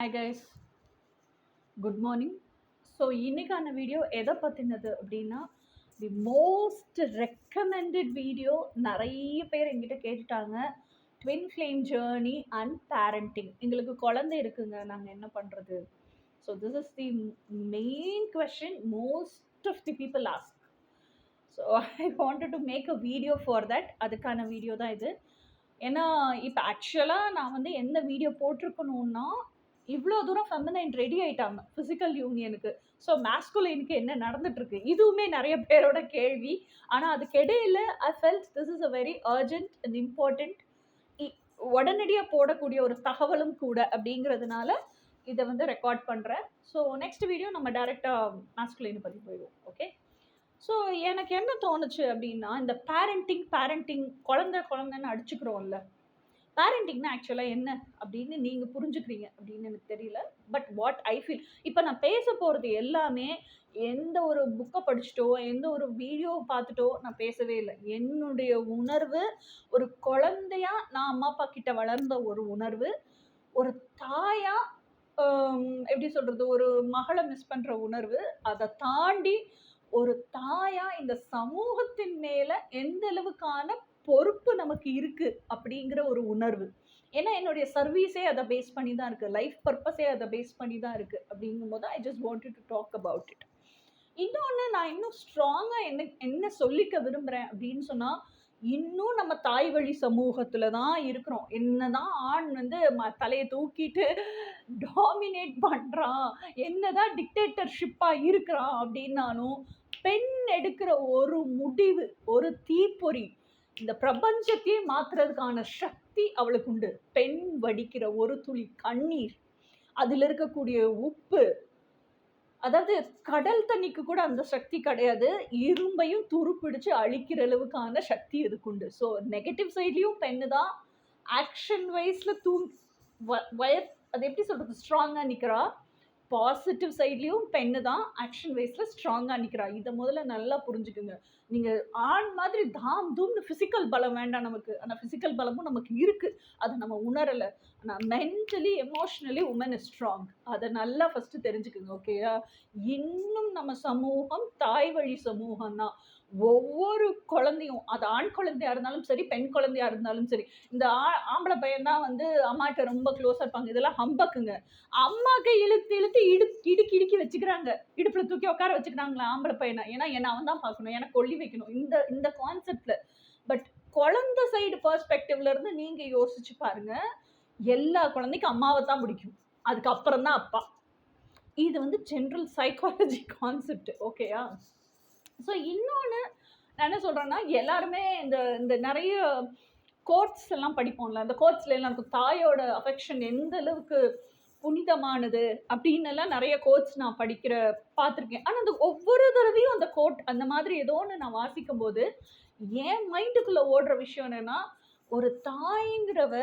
Hi guys, good morning. So இன்னைக்கான video எதை பற்றினது அப்படின்னா, தி மோஸ்ட் ரெக்கமெண்டட் வீடியோ நிறைய பேர் எங்கிட்ட கேட்டுட்டாங்க. Twin flame journey and parenting. எங்களுக்கு குழந்தை இருக்குங்க, நாங்கள் என்ன பண்ணுறது? So this is the main question most of the people ask. So I wanted to make a video for that. அதுக்கான வீடியோ தான் இது. ஏன்னா இப்போ ஆக்சுவலாக நான் வந்து எந்த வீடியோ போட்டிருக்கணும்னா, இவ்வளோ தூரம் ஃபெமினைன் ரெடி ஆயிட்டாங்க ஃபிசிக்கல் யூனியனுக்கு. ஸோ மேஸ்குலைனுக்கு என்ன நடந்துட்டுருக்கு, இதுவுமே நிறைய பேரோட கேள்வி. ஆனால் அதுக்கிடையில் I felt this is a very urgent and important, உடனடியாக போடக்கூடிய ஒரு தகவலும் கூட அப்படிங்கிறதுனால இதை வந்து ரெக்கார்ட் பண்ணுறேன். ஸோ நெக்ஸ்ட் வீடியோ நம்ம டைரெக்டாக மேஸ்குலைனை பற்றி போயிடுவோம். ஓகே. ஸோ எனக்கு என்ன தோணுச்சு அப்படின்னா, இந்த பேரண்டிங் குழந்தைன்னு அடிச்சுக்கிறோம்ல, பேரண்டிங்னா ஆக்சுவலாக என்ன அப்படின்னு நீங்கள் புரிஞ்சுக்கிறீங்க அப்படின்னு எனக்கு தெரியல. பட் வாட் ஐ ஃபீல், இப்போ நான் பேச போகிறது எல்லாமே எந்த ஒரு புக்கை படிச்சுட்டோ எந்த ஒரு வீடியோ பார்த்துட்டோ நான் பேசவே இல்லை. என்னுடைய உணர்வு, ஒரு குழந்தையா நான் அம்மா அப்பா கிட்ட வளர்ந்த ஒரு உணர்வு, ஒரு தாயா எப்படி சொல்கிறது, ஒரு மகளை மிஸ் பண்ணுற உணர்வு, அதை தாண்டி ஒரு தாயா இந்த சமூகத்தின் மேலே எந்த அளவுக்கான பொறுப்பு நமக்கு இருக்கு அப்படிங்கிற ஒரு உணர்வு. ஏன்னா என்னுடைய சர்வீஸே அதை பேஸ் பண்ணி தான் இருக்கு, லைஃப் பர்பஸே அதை பேஸ் பண்ணி தான் இருக்கு. அப்படிங்கும் போது I just wanted to talk about it. இன்னொன்று, நான் இன்னும் ஸ்ட்ராங்காக என்ன சொல்லிக்க விரும்புகிறேன் அப்படின்னு சொன்னால், இன்னும் நம்ம தாய் வழி சமூகத்தில் தான் இருக்கிறோம். என்னதான் ஆண் வந்து தலையை தூக்கிட்டு டாமினேட் பண்ணுறான், என்னதான் டிக்டேட்டர்ஷிப்பாக இருக்கிறான் அப்படின்னாலும், பெண் எடுக்கிற ஒரு முடிவு, ஒரு தீப்பொறி இந்த பிரபஞ்சத்தையே மாத்துறதுக்கான சக்தி அவளுக்கு உண்டு. பெண் வடிக்கிற ஒரு துளி கண்ணீர், அதில் இருக்கக்கூடிய உப்பு, அதாவது கடல் தண்ணிக்கு கூட அந்த சக்தி கிடையாது. இரும்பையும் துருப்பிடிச்சு அழிக்கிற அளவுக்கான சக்தி இதுக்கு உண்டு. ஸோ நெகட்டிவ் சைட்லேயும் பெண்ணு தான், ஆக்ஷன் வைஸில் அது எப்படி சொல்கிறது, ஸ்ட்ராங்காக நிற்கிறா. பாசிட்டிவ் சைட்லேயும் பெண்ணு தான் ஆக்ஷன் வைஸில் ஸ்ட்ராங்காக நிற்கிறா. இதை முதல்ல நல்லா புரிஞ்சுக்குங்க. நீங்கள் ஆண் மாதிரி தாம் தூம்னு ஃபிசிக்கல் பலம் வேண்டாம் நமக்கு. ஆனால் ஃபிசிக்கல் பலமும் நமக்கு இருக்குது, அதை நம்ம உணரலை. ஆனால் mentally emotionally woman is strong. அதை நல்லா ஃபஸ்ட்டு தெரிஞ்சுக்குங்க. ஓகேயா? இன்னும் நம்ம சமூகம் தாய் வழி சமூகம் தான். ஒவ்வொரு குழந்தையும், அது ஆண் குழந்தையா இருந்தாலும் சரி, பெண் குழந்தையா இருந்தாலும் சரி, இந்த ஆம்பளை பையன் தான் வந்து அம்மாட்ட ரொம்ப க்ளோஸாக இருப்பாங்க. இதெல்லாம் ஹம்பக்குங்க. அம்மாக்கு இழுத்து இடுக்கி வச்சுக்கிறாங்க, இடுப்புல தூக்கி உட்கார வச்சுக்கிறாங்களா ஆம்பளை பையனை. ஏன்னா என்ன அவன் தான் பார்க்கணும், எனக்கு கொல்லி வைக்கணும், இந்த கான்செப்ட்ல. பட் குழந்தை சைடு பெர்ஸ்பெக்டிவ்ல இருந்து நீங்க யோசிச்சு பாருங்க, எல்லா குழந்தைக்கும் அம்மாவை தான் பிடிக்கும், அதுக்கப்புறம் தான் அப்பா. இது வந்து ஜென்ரல் சைக்காலஜி கான்செப்ட். ஓகேயா? ஸோ இன்னொன்று நான் என்ன சொல்கிறேன்னா, எல்லாருமே இந்த நிறைய கோட்ஸ் எல்லாம் படிப்போம்ல, அந்த கோட்ஸில் எல்லாம் தாயோட அஃபெக்ஷன் எந்த அளவுக்கு புனிதமானது அப்படின்னு எல்லாம் நிறைய கோட்ஸ் நான் பார்த்துருக்கேன். ஆனால் அந்த ஒவ்வொரு தடவையும் அந்த கோட் அந்த மாதிரி ஏதோ ஒன்று நான் வாசிக்கும் போது என் மைண்டுக்குள்ளே ஓடுற விஷயம் என்னென்னா, ஒரு தாய்ங்கிறவ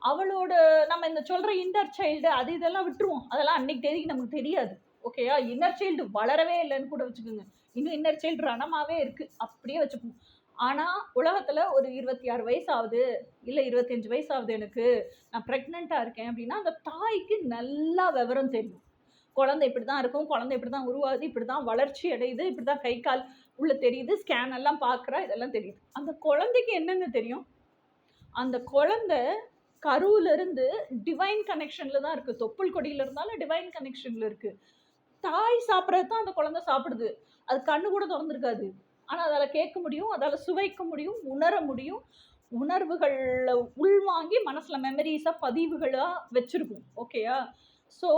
அவளோட, நம்ம இந்த சொல்கிற இன்னர் சைல்டு அது இதெல்லாம் விட்டுருவோம், அதெல்லாம் அன்னைக்கு தேதிக்கு நமக்கு தெரியாது. ஓகேயா? இன்னர் சைல்டு வளரவே இல்லைன்னு கூட வச்சுக்கோங்க, இன்னும் இன்னர் சைல்டு ரணமாகவே இருக்குது, அப்படியே வச்சுப்போம். ஆனால் உலகத்தில் ஒரு 26 வயசு ஆகுது, இல்லை 25 வயசு ஆகுது, எனக்கு நான் ப்ரெக்னெண்ட்டாக இருக்கேன் அப்படின்னா, அந்த தாய்க்கு நல்லா விவரம் தெரியும். குழந்தை இப்படி தான் இருக்கும், குழந்தை இப்படி தான் உருவாகுது, இப்படி தான் வளர்ச்சி அடையுது, இப்படி தான் கை கால் உள்ள தெரியுது, ஸ்கேன் எல்லாம் பார்க்குறா, இதெல்லாம் தெரியுது. அந்த குழந்தைக்கு என்னென்ன தெரியும்? அந்த குழந்தை கருவிலிருந்து டிவைன் கனெக்ஷனில் தான் இருக்குது. தொப்புள் கொடியில் இருந்தாலும் டிவைன் கனெக்ஷனில் இருக்குது. தாய் சாப்பிட்றது தான் அந்த குழந்தை சாப்பிடுது. அது கண்ணு கூட திறந்துருக்காது, ஆனால் அதால் கேட்க முடியும், அதால் சுவைக்க முடியும், உணர முடியும், உணர்வுகளில் உள்வாங்கி மனசில் மெமரிஸாக பதிவுகளாக வச்சுருக்கும். ஓகேயா? ஸோ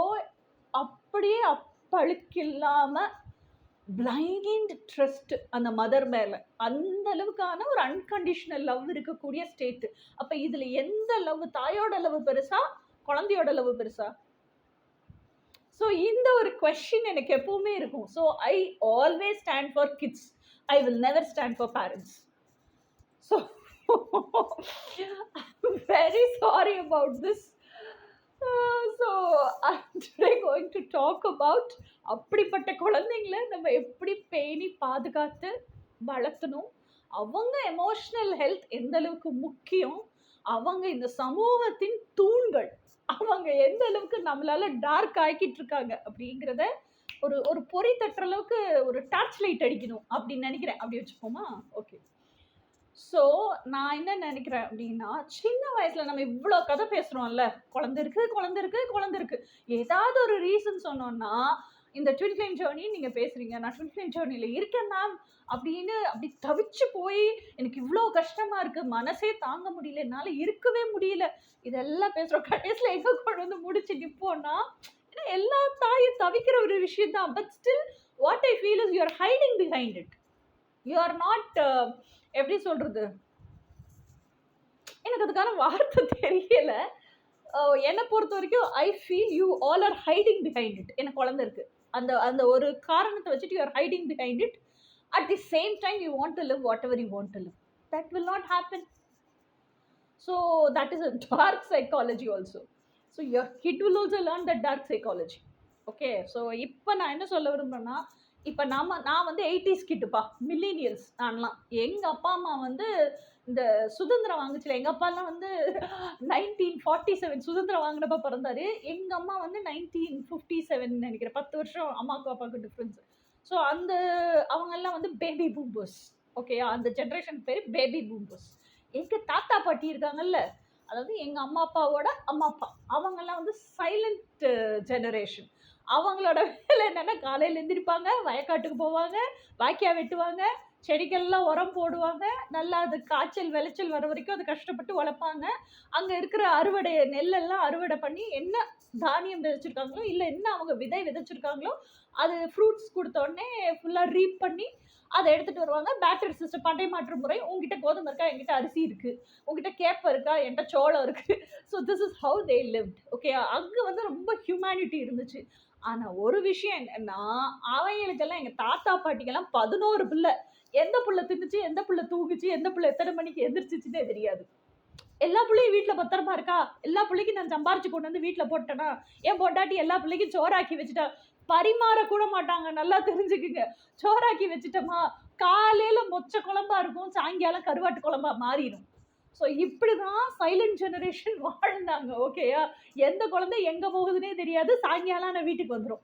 அப்படியே அப்பழுக்கில்லாமல் பிளைண்ட் ட்ரஸ்ட் அந்த மதர் மேலே, அந்த அளவுக்கான ஒரு அன்கண்டிஷனல் லவ் இருக்கக்கூடிய ஸ்டேட்டு. அப்போ இதில் எந்த லவ், தாயோட லவ் பெருசா, குழந்தையோட லவ் பெருசா? ஸோ இந்த ஒரு கொஸ்டின் எனக்கு எப்பவுமே இருக்கும். So I always stand for kids, I will never stand for parents. So I'm very sorry about this. So I'm today going to talk about அப்படிப்பட்ட குழந்தைங்கள நம்ம எப்படி பேணி பாதுகாத்து வளர்த்தணும், அவங்க எமோஷ்னல் ஹெல்த் எந்த அளவுக்கு முக்கியம், அவங்க இந்த சமூகத்தின் தூண்கள் அவங்க எந்த அளவுக்கு நம்மளால டார்க் ஆக்கிட்டு இருக்காங்க அப்படிங்கிறத ஒரு ஒரு பொறி தட்டுற அளவுக்கு ஒரு டார்ச் லைட் அடிக்கணும் அப்படின்னு நினைக்கிறேன். அப்படி வச்சுப்போமா? ஓகே. ஸோ நான் என்ன நினைக்கிறேன் அப்படின்னா, சின்ன வயசுல நம்ம இவ்ளோ கதை பேசுறோம்ல. குழந்தை இருக்கு, குழந்தை இருக்கு, குழந்தை இருக்கு. ஏதாவது ஒரு ரீசன் சொன்னோம்னா, இந்த ட்வின் ஃப்ளேம் ஜர்னி நீங்க பேசுறீங்க. நான் ட்வின் ஃப்ளேம் ஜர்னில இருக்கேன் மேம் அப்படின்னு அப்படி தவிச்சு போய், எனக்கு இவ்ளோ கஷ்டமா இருக்கு. மனசே தாங்க முடியல. என்னால இருக்கவே முடியல. இதெல்லாம் பேசுறோம். கடைசியில எங்க கொண்டு வந்து முடிச்சு நிப்போம்னா, ஏன்னா எல்லா தாயும் தவிக்கிற ஒரு விஷயம் தான். But still what I feel is you are hiding behind it. You are not எப்படி சொல்றது? எனக்கு அதுக்கான வார்த்தை தெரியல. என்னை பொறுத்த வரைக்கும் I feel you all R hiding behind it. எனக்கு குழந்தை இருக்கு. அந்த அந்த ஒரு காரணத்தை வச்சுட்டு you are hiding behind it. At the same time you want to live what ever you want to live. That will not happen. So that is a dark psychology also. So your kid will also learn that dark psychology. Okay. So இப்போ நான் என்ன சொல்ல விரும்புறேன்னா, இப்போ நான் வந்து 80s கிட்டுப்பா, millennials நான்லாம். எங்கள் அப்பா அம்மா வந்து இந்த சுதந்திரம் வாங்குச்சுல, எங்கள் அப்பாலாம் வந்து 1947 சுதந்திரம் வாங்கினப்ப பிறந்தாரு. எங்கள் அம்மா வந்து 1957 நினைக்கிறேன். 10 வருஷம் அம்மாவுக்கும் அப்பாவுக்கும் டிஃப்ரென்ஸ். ஸோ அந்த அவங்கெல்லாம் வந்து பேபி பூம்பர்ஸ். ஓகே. அந்த ஜென்ரேஷன் பேர் பேபி பூம்பர்ஸ். எங்கள் தாத்தா பாட்டி இருக்காங்கல்ல, அதாவது எங்கள் அம்மா அப்பாவோட அம்மா அப்பா, அவங்கெல்லாம் வந்து சைலண்ட் ஜெனரேஷன். அவங்களோட வேலை என்னன்னா, காலையில் எழுந்திரிப்பாங்க, வயக்காட்டுக்கு போவாங்க, வாய்க்கால் வெட்டுவாங்க, செடிக்கெல்லாம் உரம் போடுவாங்க, நல்லா அது காய்ச்சல் விளைச்சல் வர வரைக்கும் அது கஷ்டப்பட்டு வளர்ப்பாங்க. அங்கே இருக்கிற அறுவடை நெல்லெல்லாம் அறுவடை பண்ணி என்ன தானியம் விதைச்சிருக்காங்களோ, இல்லை என்ன அவங்க விதை விதைச்சிருக்காங்களோ, அது ஃப்ரூட்ஸ் கொடுத்த உடனே ஃபுல்லாக ரீப் பண்ணி அதை எடுத்துகிட்டு வருவாங்க. பேட்டரி சிஸ்டம், பண்டை மாற்று முறை. உங்ககிட்ட கோதுமை இருக்கா, என்கிட்ட அரிசி இருக்குது. உங்ககிட்ட கேப்பை இருக்கா, என்கிட்ட சோளம் இருக்குது. So this is how they lived. Okay. அங்கே வந்து ரொம்ப ஹியூமனிட்டி இருந்துச்சு. ஆனால் ஒரு விஷயம் என்னன்னா, அவங்களுக்கெல்லாம் எங்கள் தாத்தா பாட்டிக்கெல்லாம் 11 பிள்ளை. எந்த புள்ள தின்னுச்சு, எந்த புள்ள தூங்குச்சு, எந்த புள்ள எத்தனை மணிக்கு எந்திரிச்சிச்சுன்னே தெரியாது. எல்லா பிள்ளையும் வீட்டில் பத்திரமா இருக்கா, எல்லா பிள்ளைக்கும் நான் சம்பாரிச்சு கொண்டு வந்து வீட்டில் போட்டேனா, என் பொண்டாட்டி எல்லா பிள்ளைக்கும் சோறாக்கி வச்சுட்டா, பரிமாற கூட மாட்டாங்க. நல்லா தெரிஞ்சுக்குங்க. சோறாக்கி வச்சுட்டோமா, காலையில மொச்ச குழம்பா இருக்கும், சாயங்காலம் கருவாட்டு குழம்பா மாறிடும். ஸோ இப்படி தான் சைலண்ட் ஜெனரேஷன் வாழ்ந்தாங்க. ஓகேயா? எந்த குழந்தை எங்கே போகுதுன்னே தெரியாது. சாயங்காலம் ஆனால் வீட்டுக்கு வந்துடும்.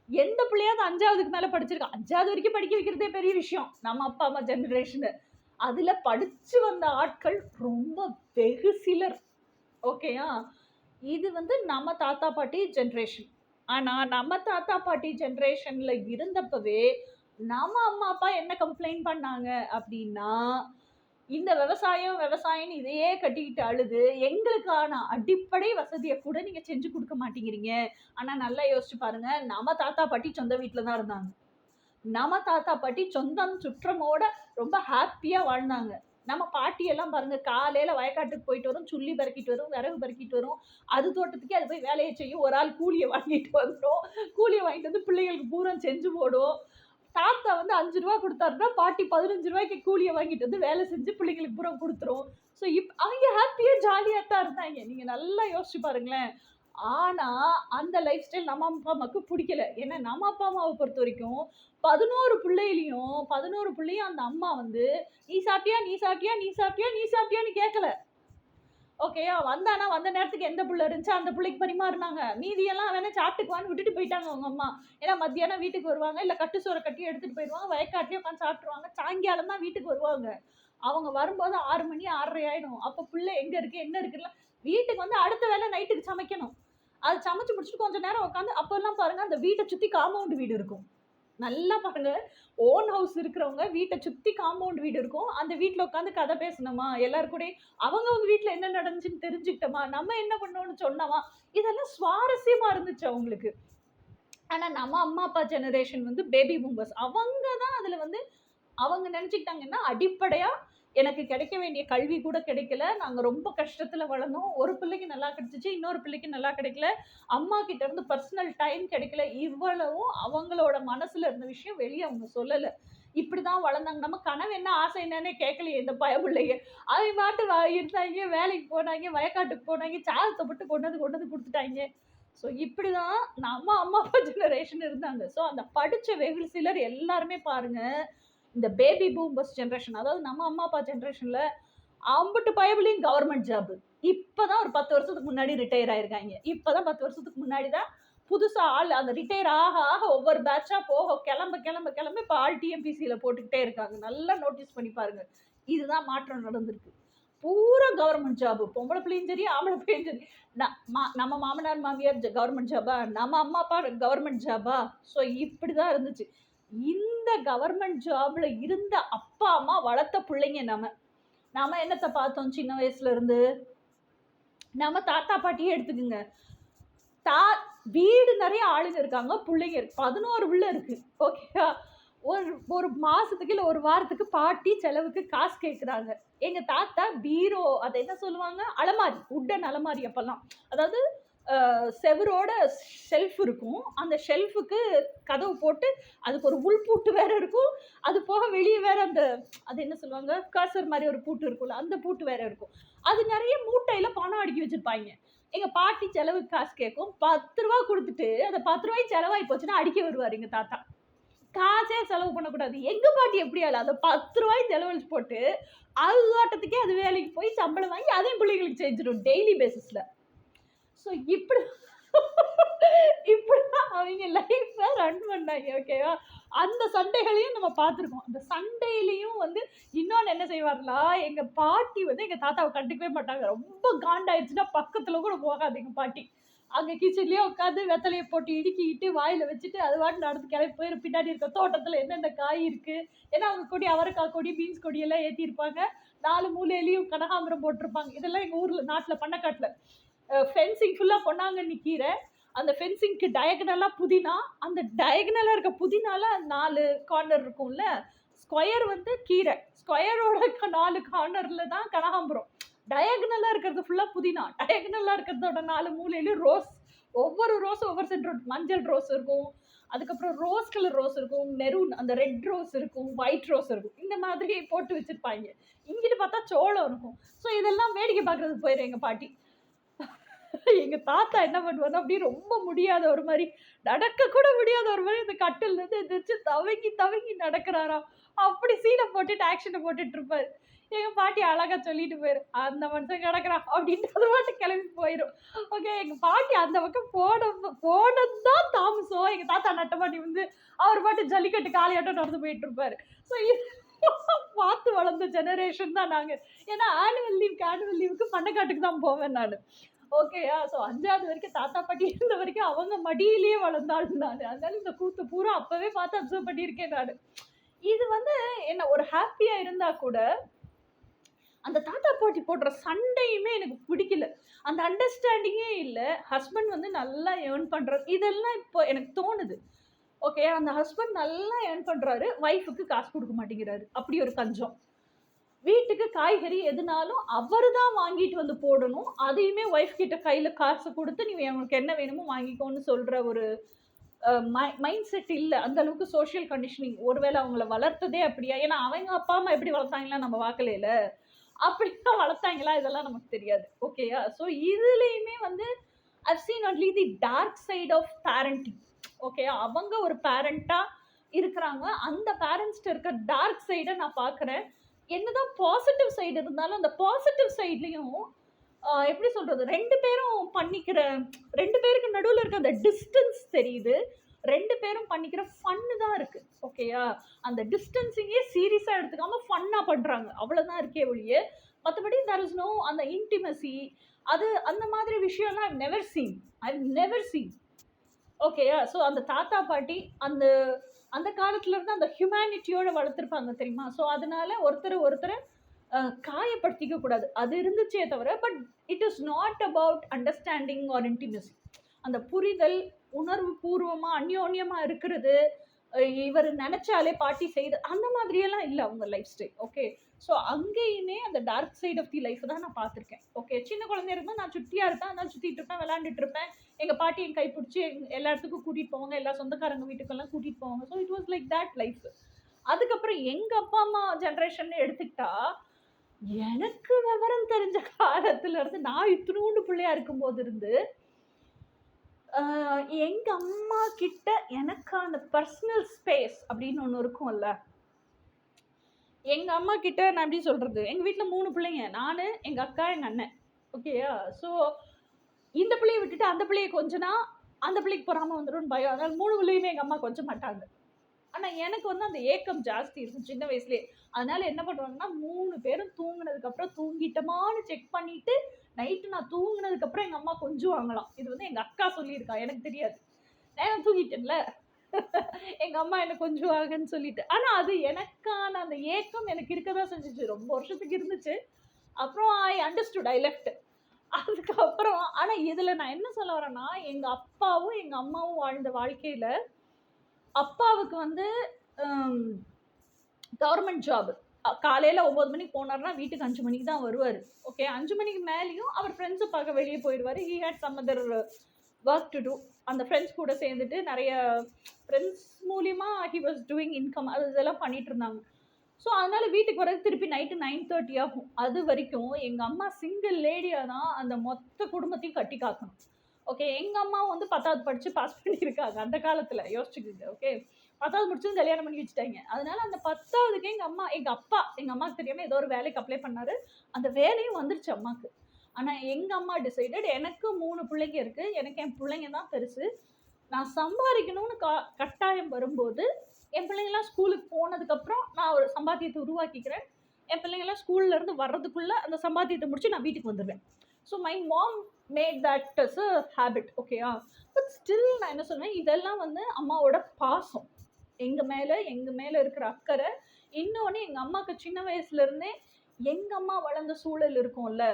எந்த பிள்ளையாவது 5ஆவதுக்கு மேலே படிச்சிருக்கா? 5ஆவது வரைக்கும் படிக்க வைக்கிறதே பெரிய விஷயம் நம்ம அப்பா அம்மா ஜெனரேஷனு. அதில் படித்து வந்த ஆட்கள் ரொம்ப வெகு சிலர். ஓகேயா? இது வந்து நம்ம தாத்தா பாட்டி ஜென்ரேஷன். ஆனால் நம்ம தாத்தா பாட்டி ஜென்ரேஷனில் இருந்தப்பவே நம்ம அம்மா அப்பா என்ன கம்ப்ளைண்ட் பண்ணாங்க அப்படின்னா, இந்த விவசாயம்னு இதையே கட்டிக்கிட்டு அழுது, எங்களுக்கான அடிப்படை வசதியை கூட நீங்கள் செஞ்சு கொடுக்க மாட்டேங்கிறீங்க. ஆனால் நல்லா யோசிச்சு பாருங்க, நம்ம தாத்தா பாட்டி சொந்த வீட்டில் தான் இருந்தாங்க. நம்ம தாத்தா பாட்டி சொந்தம் சுற்றமோட ரொம்ப ஹாப்பியாக வாழ்ந்தாங்க. நம்ம பாட்டியெல்லாம் பாருங்க, காலையில் வயக்காட்டுக்கு போயிட்டு வரும், சுள்ளி பறக்கிட்டு வரும், விறகு பறக்கிட்டு வரும். அது தோட்டத்துக்கே அது போய் வேலையை செய்யும். ஒரு ஆள் கூலியை வாங்கிட்டு வந்துடும். கூலியை வாங்கிட்டு வந்து பிள்ளைகளுக்கு பூரா செஞ்சு போடும். தாத்தா வந்து 5 ரூபா கொடுத்தாருன்னா, பாட்டி 15 ரூபாய்க்கு கூலியை வாங்கிட்டு வந்து வேலை செஞ்சு பிள்ளைங்களுக்கு பூரா கொடுத்துரும். ஸோ அவங்க ஹாப்பியாக ஜாலியாக தான் இருந்தாங்க. நீங்கள் நல்லா யோசிச்சு பாருங்களேன். ஆனால் அந்த லைஃப் ஸ்டைல் நம்ம அப்பா அம்மாவுக்கு பிடிக்கல. ஏன்னா நம்ம அப்பா அம்மாவை பொறுத்த வரைக்கும் 11 பிள்ளையும் அந்த அம்மா வந்து நீ சாப்பிட்டியா, நீ சாப்பிட்டியா, நீ சாப்பிட்டியா, நீ சாப்பிட்டியான்னு கேட்கல. ஓகேயா? வந்தானா வந்த நேரத்துக்கு எந்த புள்ள இருந்துச்சோ அந்த பிள்ளைக்கு பரிமாறினாங்க. மீதியெல்லாம் வேணா சாப்பிட்டுக்குவான்னு விட்டுட்டு போயிட்டாங்க அவங்க அம்மா. ஏன்னா மத்தியானம் வீட்டுக்கு வருவாங்க, இல்லை கட்டு சோறை கட்டி எடுத்துகிட்டு போயிடுவாங்க, வயக்காட்டிலே உட்காந்து சாப்பிட்ருவாங்க. சாயங்காலம் தான் வீட்டுக்கு வருவாங்க. அவங்க வரும்போது 6 மணி 6:30 ஆகிடும். அப்போ பிள்ளை எங்கே இருக்குது என்ன இருக்குல்ல, வீட்டுக்கு வந்து அடுத்த வேலை நைட்டுக்கு சமைக்கணும். அது சமைச்சு முடிச்சுட்டு கொஞ்சம் நேரம் உட்காந்து, அப்போல்லாம் பாருங்கள் அந்த வீட்டை சுற்றி காம்பவுண்ட் வீடு இருக்கும். நல்லா பாருங்க, ஓன் ஹவுஸ் இருக்கிறவங்க வீட்டை சுற்றி காம்பவுண்ட் வீடு இருக்கும். அந்த வீட்டில் உட்காந்து கதை பேசணுமா, எல்லாரும் கூட அவங்க வீட்டில் என்ன நடந்துச்சுன்னு தெரிஞ்சுக்கிட்டோமா, நம்ம என்ன பண்ணோம்னு சொன்னோமா, இதெல்லாம் சுவாரஸ்யமாக இருந்துச்சு அவங்களுக்கு. ஆனால் நம்ம அம்மா அப்பா ஜெனரேஷன் வந்து பேபி பூம்பர்ஸ். அவங்க தான் அதில் வந்து அவங்க நினச்சிக்கிட்டாங்கன்னா, அடிப்படையாக எனக்கு கிடைக்க வேண்டிய கல்வி கூட கிடைக்கல, நாங்கள் ரொம்ப கஷ்டத்தில் வளர்ந்தோம், ஒரு பிள்ளைக்கு நல்லா கிடைச்சிச்சு, இன்னொரு பிள்ளைக்கு நல்லா கிடைக்கல, அம்மா கிட்ட இருந்து பர்சனல் டைம் கிடைக்கல. இவ்வளவும் அவங்களோட மனசில் இருந்த விஷயம் வெளியே அவங்க சொல்லலை. இப்படி தான் வளர்ந்தாங்க. நம்ம கனவு என்ன ஆசை என்னன்னே கேட்கலையே இந்த பயப்பிள்ளைங்க. அவங்க பாட்டு இருந்தாங்க, வேலைக்கு போனாங்க, வயக்காட்டுக்கு போனாங்க, சாதத்தை போட்டு கொண்டு வந்து கொடுத்துட்டாங்க. ஸோ இப்படி தான் நம்ம அம்மா அப்பா ஜெனரேஷன் இருந்தாங்க. ஸோ அந்த படித்த வெகு சிலர் எல்லாருமே பாருங்கள், இந்த பேபி பூம்பர்ஸ் ஜென்ரேஷன், அதாவது நம்ம அம்மா அப்பா ஜென்ரேஷனில் அம்புட்டு பயபுலையும் கவர்மெண்ட் ஜாப். இப்பதான் ஒரு 10 வருஷத்துக்கு முன்னாடி ரிட்டையர் ஆயிருக்காங்க. இப்பதான் 10 வருஷத்துக்கு முன்னாடி தான் புதுசா ஆள் அந்த ரிட்டையர் ஆக ஆக ஒவ்வொரு பேட்சா போக கிளம்ப இப்ப ஆள் டிஎம்பிசியில போட்டுக்கிட்டே இருக்காங்க. நல்லா நோட்டீஸ் பண்ணி பாருங்க. இதுதான் மாற்றம் நடந்திருக்கு. பூரா கவர்மெண்ட் ஜாப். பொம்பளை பிள்ளையும் சரி, ஆம்பளை பிள்ளையும் சரி. நம்ம மாமனார் மாமியார் கவர்மெண்ட் ஜாபா, நம்ம அம்மா அப்பா கவர்மெண்ட் ஜாபா. ஸோ இப்படிதான் இருந்துச்சு. இந்த கவர்மெண்ட் ஜாப்ல இருந்த அப்பா அம்மா வளர்த்த பிள்ளைங்க நாம என்னத்தை பார்த்தோம் சின்ன வயசுல இருந்து? நம்ம தாத்தா பாட்டியே எடுத்துக்குங்க. வீடு நிறைய ஆளுங்க இருக்காங்க, பிள்ளைங்க இருக்கு. 11 பிள்ளை இருக்கு. ஓகேவா? ஒரு மாசத்துக்கு இல்ல ஒரு வாரத்துக்கு பாட்டி செலவுக்கு காசு கேட்குறாங்க. எங்க தாத்தா பீரோ, அதை என்ன சொல்லுவாங்க, அலமாரி, உட்டன் அலமாரி. அப்பெல்லாம் அதாவது செவரோட ஷெல்ஃப் இருக்கும். அந்த ஷெல்ஃபுக்கு கதவு போட்டு அதுக்கு ஒரு உள் பூட்டு வேற இருக்கும். அது போக வெளியே வேற அது என்ன சொல்லுவாங்க, கர்சர் மாதிரி ஒரு பூட்டு இருக்கும்ல, அந்த பூட்டு வேற இருக்கும். அது நிறைய மூட்டையில பணம் அடுக்கி வச்சிருப்பாங்க. எங்க பாட்டி செலவுக்கு காசு கேட்கும். 10 ரூபா கொடுத்துட்டு அந்த 10 ரூபாய் செலவாகி போச்சுன்னா அடிக்க வருவார் எங்க தாத்தா. காசே செலவு பண்ணக்கூடாது. எங்க பாட்டி எப்படி ஆளு, அந்த 10 ரூபாய் செலவழிச்சு போட்டு அது அது வேலைக்கு போய் சம்பளம் வாங்கி அதையும் பிள்ளைங்களுக்கு செஞ்சிடும் டெய்லி பேசிஸ்ல. ஸோ இப்படிதான் அவங்க லைஃப்பை ரன் பண்ணாங்க. ஓகேவா? அந்த சண்டைகளையும் நம்ம பார்த்துருக்கோம். அந்த சண்டையிலையும் இன்னொன்று என்ன செய்வாங்களா, எங்க பாட்டி எங்க தாத்தாவை கண்டுக்கவே மாட்டாங்க. ரொம்ப காண்டாயிடுச்சுன்னா பக்கத்துல கூட போகாது எங்க பாட்டி. அங்கே கிச்சன்லேயே உட்காந்து வெத்தலையை போட்டு இடுக்கிட்டு வாயில் வச்சுட்டு அது வாட்டு நடந்து கிளம்பி போயிடும். பின்னாடி இருக்க தோட்டத்தில் என்னென்ன காய் இருக்குது, ஏன்னா அவங்க கொடி, அவரைக்காய் கொடி, பீன்ஸ் கொடியெல்லாம் ஏற்றிருப்பாங்க. 4 மூலையிலையும் கனகாம்பரம் போட்டிருப்பாங்க. இதெல்லாம் எங்கள் ஊரில் நாட்டில் பண்ணக்காட்டில் ஃபென்சிங் ஃபுல்லாக பொன்னாங்கண்ணி கீரை. அந்த ஃபென்சிங்க்கு டயகனலாக புதினா, அந்த டயகனலாக இருக்க புதினால 4 கார்னர் இருக்கும்ல, ஸ்கொயர் கீரை, ஸ்கொயரோட 4 கார்னரில் தான் கனகாம்பரம். டயகனலாக இருக்கிறது ஃபுல்லாக புதினா, டயகனலாக இருக்கிறதோட 4 மூலையிலும் ரோஸ். ஒவ்வொரு ரோஸும் ஒவ்வொரு சென்ட் மஞ்சள் ரோஸ் இருக்கும், அதுக்கப்புறம் ரோஸ் கலர் ரோஸ் இருக்கும், மெரூன் அந்த ரெட் ரோஸ் இருக்கும், ஒயிட் ரோஸ் இருக்கும். இந்த மாதிரி போட்டு வச்சுருப்பாங்க. இங்கிட்டு பார்த்தா சோளம் இருக்கும். ஸோ இதெல்லாம் வேடிக்கை பார்க்குறதுக்கு போயிடும் எங்கள் பாட்டி. எங்க தாத்தா என்ன பண்ணுவாரு, அப்படியே ரொம்ப முடியாத ஒரு மாதிரி, நடக்க கூட முடியாத ஒரு மாதிரி இந்த கட்டில் இருந்து எந்திரிச்சு தவங்கி நடக்கிறாராம். அப்படி சீனை போட்டுட்டு ஆக்ஷனை போட்டுட்டு இருப்பாரு. எங்க பாட்டி அழகா சொல்லிட்டு போயிரு, அந்த மனுஷன் கிடக்குறான் அப்படின்ட்டு அது பாட்டு கிளம்பி போயிடும். ஓகே, எங்க பாட்டி அந்த பக்கம் போனதுதான் தாமசம். எங்க தாத்தா நட்டமாட்டி அவர் பாட்டு ஜல்லிக்கட்டு காலையாட்டம் நடந்து போயிட்டு இருப்பாரு. ஸோ பார்த்து வளர்ந்த ஜெனரேஷன் தான் நாங்க. ஏன்னா ஆனுவல் லீவுக்கு பண்ணக்காட்டுக்கு தான் போவேன் நான். ஓகேயா? ஸோ 5வது வரைக்கும் தாத்தா பாட்டி இருந்த வரைக்கும் அவங்க மடியிலேயே வளர்ந்தாள் நான். அதனால இந்த கூத்து பூரா அப்பவே பார்த்து அப்சர்வ் பண்ணியிருக்கேன் நான். இது என்ன ஒரு ஹாப்பியா இருந்தா கூட அந்த தாத்தா பாட்டி போடுற சண்டையுமே எனக்கு பிடிக்கல. அந்த அண்டர்ஸ்டாண்டிங்கே இல்லை. ஹஸ்பண்ட் நல்லா ஏர்ன் பண்றாரு, இதெல்லாம் இப்போ எனக்கு தோணுது. ஓகே, அந்த ஹஸ்பண்ட் நல்லா ஏர்ன் பண்றாரு, ஒய்ஃபுக்கு காசு கொடுக்க மாட்டேங்கிறாரு. அப்படி ஒரு கஞ்சம். வீட்டுக்கு காய்கறி எதுனாலும் அவர் தான் வாங்கிட்டு போடணும். அதையுமே ஒய்ஃப் கிட்ட கையில காசு கொடுத்து நீ உனக்கு என்ன வேணுமோ வாங்கிக்கோன்னு சொல்ற ஒரு மைண்ட் செட் இல்லை. அந்த அளவுக்கு சோஷியல் கண்டிஷனிங். ஒருவேளை அவங்கள வளர்த்ததே அப்படியா? ஏன்னா அவங்க அப்பா அம்மா எப்படி வளர்த்தாங்களா நம்ம பார்க்கலையில, அப்படிதான் வளர்த்தாங்களா இதெல்லாம் நமக்கு தெரியாது. ஓகேயா? ஸோ இதுலேயுமே I've seen only the dark side of parenting. Okay, அவங்க ஒரு பேரண்டா இருக்கிறாங்க. அந்த பேரண்ட்ஸ்ட இருக்க டார்க் சைடை நான் பார்க்குறேன். என்னதான் பாசிட்டிவ் சைடு இருந்தாலும் அந்த பாசிட்டிவ் சைட்லையும் எப்படி சொல்றது, 2 பேருக்கு நடுவில் இருக்க அந்த டிஸ்டன்ஸ் தெரியுது. 2 பேரும் பண்ணிக்கிற ஃபன்னு தான் இருக்கு. ஓகேயா? அந்த டிஸ்டன்ஸிங்கே சீரியஸாக எடுத்துக்காம ஃபன்னாக பண்ணுறாங்க, அவ்வளோதான் இருக்கே ஒழிய மற்றபடி there is no அந்த இன்டிமசி, அது அந்த மாதிரி விஷயம்லாம் I've never seen. ஓகேயா? ஸோ அந்த தாத்தா பாட்டி அந்த காலத்துல இருந்து அந்த ஹியூமனிட்டியோட வளர்த்துருப்பாங்க தெரியுமா? ஸோ அதனால ஒருத்தரை காயப்படுத்திக்க கூடாது, அது இருந்துச்சே தவிர, but it is not about understanding R intimacy. அந்த புரிதல், உணர்வு பூர்வமாக அந்யோன்யமாக இருக்கிறது, இவர் நினைச்சாலே பாட்டி செய்து அந்த மாதிரியெல்லாம் இல்லை அவங்க லைஃப் ஸ்டைல். ஓகே, ஸோ அங்கேயுமே அந்த dark side of the life தான் நான் பார்த்துருக்கேன். ஓகே, சின்ன குழந்தைய இருந்தால் நான் சுட்டியாக இருப்பேன், அதனால சுற்றிட்டு இருப்பேன், விளாண்டுட்டு இருப்பேன். எங்கள் பாட்டி என் கை பிடிச்சி எல்லா இடத்துக்கும் கூட்டிகிட்டு போவாங்க, எல்லா சொந்தக்காரங்க வீட்டுக்கெல்லாம் கூட்டிகிட்டு போவாங்க. So it was like that life. அதுக்கப்புறம் எங்கள் அப்பா அம்மா ஜென்ரேஷன் எடுத்துக்கிட்டா, எனக்கு விவரம் தெரிஞ்ச காலத்துல இருந்து நான் இத்தினூண்டு பிள்ளையா இருக்கும்போது இருந்து எங்க அம்மா கிட்ட எனக்கான பர்சனல் ஸ்பேஸ் அப்படின்னு ஒன்று இருக்கும்ல, எங்கள் அம்மா கிட்ட நான் எப்படி சொல்கிறது, எங்கள் வீட்டில் 3 பிள்ளைங்க, நான் எங்கள் அக்கா எங்கள் அண்ணன். ஓகேயா. ஸோ இந்த பிள்ளைய விட்டுட்டு அந்த பிள்ளைய கொஞ்சனா அந்த பிள்ளைக்கு பொறாம வந்துடும்னு பயம். அதனால 3 பிள்ளையுமே எங்கள் அம்மா கொஞ்ச மாட்டாங்க. ஆனா எனக்கு வந்து அந்த ஏக்கம் ஜாஸ்தி இருக்கும் சின்ன வயசுலயே. அதனால என்ன பண்ணுவாங்கன்னா, 3 பேரும் தூங்குனதுக்கு அப்புறம் தூங்கிட்டோமான்னு செக் பண்ணிட்டு, நைட்டு நான் தூங்குனதுக்கு அப்புறம் எங்க அம்மா கொஞ்சுவாங்களாம். இது வந்து எங்க அக்கா சொல்லியிருக்கா. எனக்கு தெரியாது. நான் தூங்கிட்டேன்ல. எங்க அம்மா என்ன கொஞ்சுவாங்கன்னு சொல்லிட்டு. ஆனா அது எனக்கான அந்த ஏக்கம் எனக்கு இருக்க தான் செஞ்சுச்சு. ரொம்ப வருஷத்துக்கு இருந்துச்சு. அப்புறம் ஐ அண்டர்ஸ்டுட். I left. அதுக்கப்புறம் ஆனா இதுல நான் என்ன சொல்ல வரேன்னா, எங்க அப்பாவும், எங்க அம்மாவும் வாழ்ந்த வாழ்க்கையில, அப்பாவுக்கு வந்து அம் கவர்மெண்ட் ஜாப். காலையில 9 மணிக்கு போனார்னா, வீட்டுக்கு 5 மணிக்கு தான் வருவாரு. ஓகே. 5 மணிக்கு மேலயும் அவர் ஃப்ரெண்ட்ஸ பார்க்க வெளிய போயிருவாரு. He had some other work to do. அந்த ஃப்ரெண்ட்ஸ் கூட சேர்ந்துட்டு நெறைய ஃப்ரெண்ட்ஸ் மூலியமா ஹி வாஸ் டூயிங் இன்கம். அது இதெல்லாம் பண்ணிட்டு இருந்தாங்க. ஸோ, அதனால வீட்டுக்கு வரதுக்கு திருப்பி நைட்டு 9:30 ஆகும். அது வரைக்கும் எங்க அம்மா சிங்கிள் லேடியா தான் அந்த மொத்த குடும்பத்தையும் கட்டி காக்கணும். ஓகே. எங்க அம்மா வந்து 10வது படிச்சு பாஸ் பண்ணியிருக்காங்க. அந்த காலத்துல யோசிச்சுக்கங்க. ஓகே. 10வது முடிச்சதும் கல்யாணம் பண்ணி வச்சுட்டாங்க. அதனால அந்த 10வதுக்கு எங்க அம்மாக்கு தெரியாம ஏதோ ஒரு வேலைக்கு அப்ளை பண்ணாரு. அந்த வேலையும் வந்துருச்சு அம்மாக்கு. ஆனா எங்க அம்மா டிசைடட் எனக்கு 3 பிள்ளைங்க இருக்கு. எனக்கு என் பிள்ளைங்க தான் பெருசு. நான் சம்பாதிக்கணும்னு கட்டாயம் வரும்போது, என் பிள்ளைங்கலாம் ஸ்கூலுக்கு போனதுக்கப்புறம் நான் ஒரு சம்பாத்தியத்த உருவாக்கிக்கிறேன். என் பிள்ளைங்கலாம் ஸ்கூல்ல இருந்து வர்றதுக்குள்ள அந்த சம்பாத்தியத்த முடிச்சு நான் வீட்டுக்கு வந்துருவேன். So my mom made that as a habit. ஓகேயா. பட் ஸ்டில் நான் என்ன சொல்றேன், இதெல்லாம் வந்து அம்மாவோட பாசம். எங்க மேல இருக்கிற அக்கறை. இன்னொன்னு எங்க அம்மாக்கு சின்ன வயசுல இருந்தே எங்க அம்மா வளர்ந்த சூழல் இருக்கும்ல.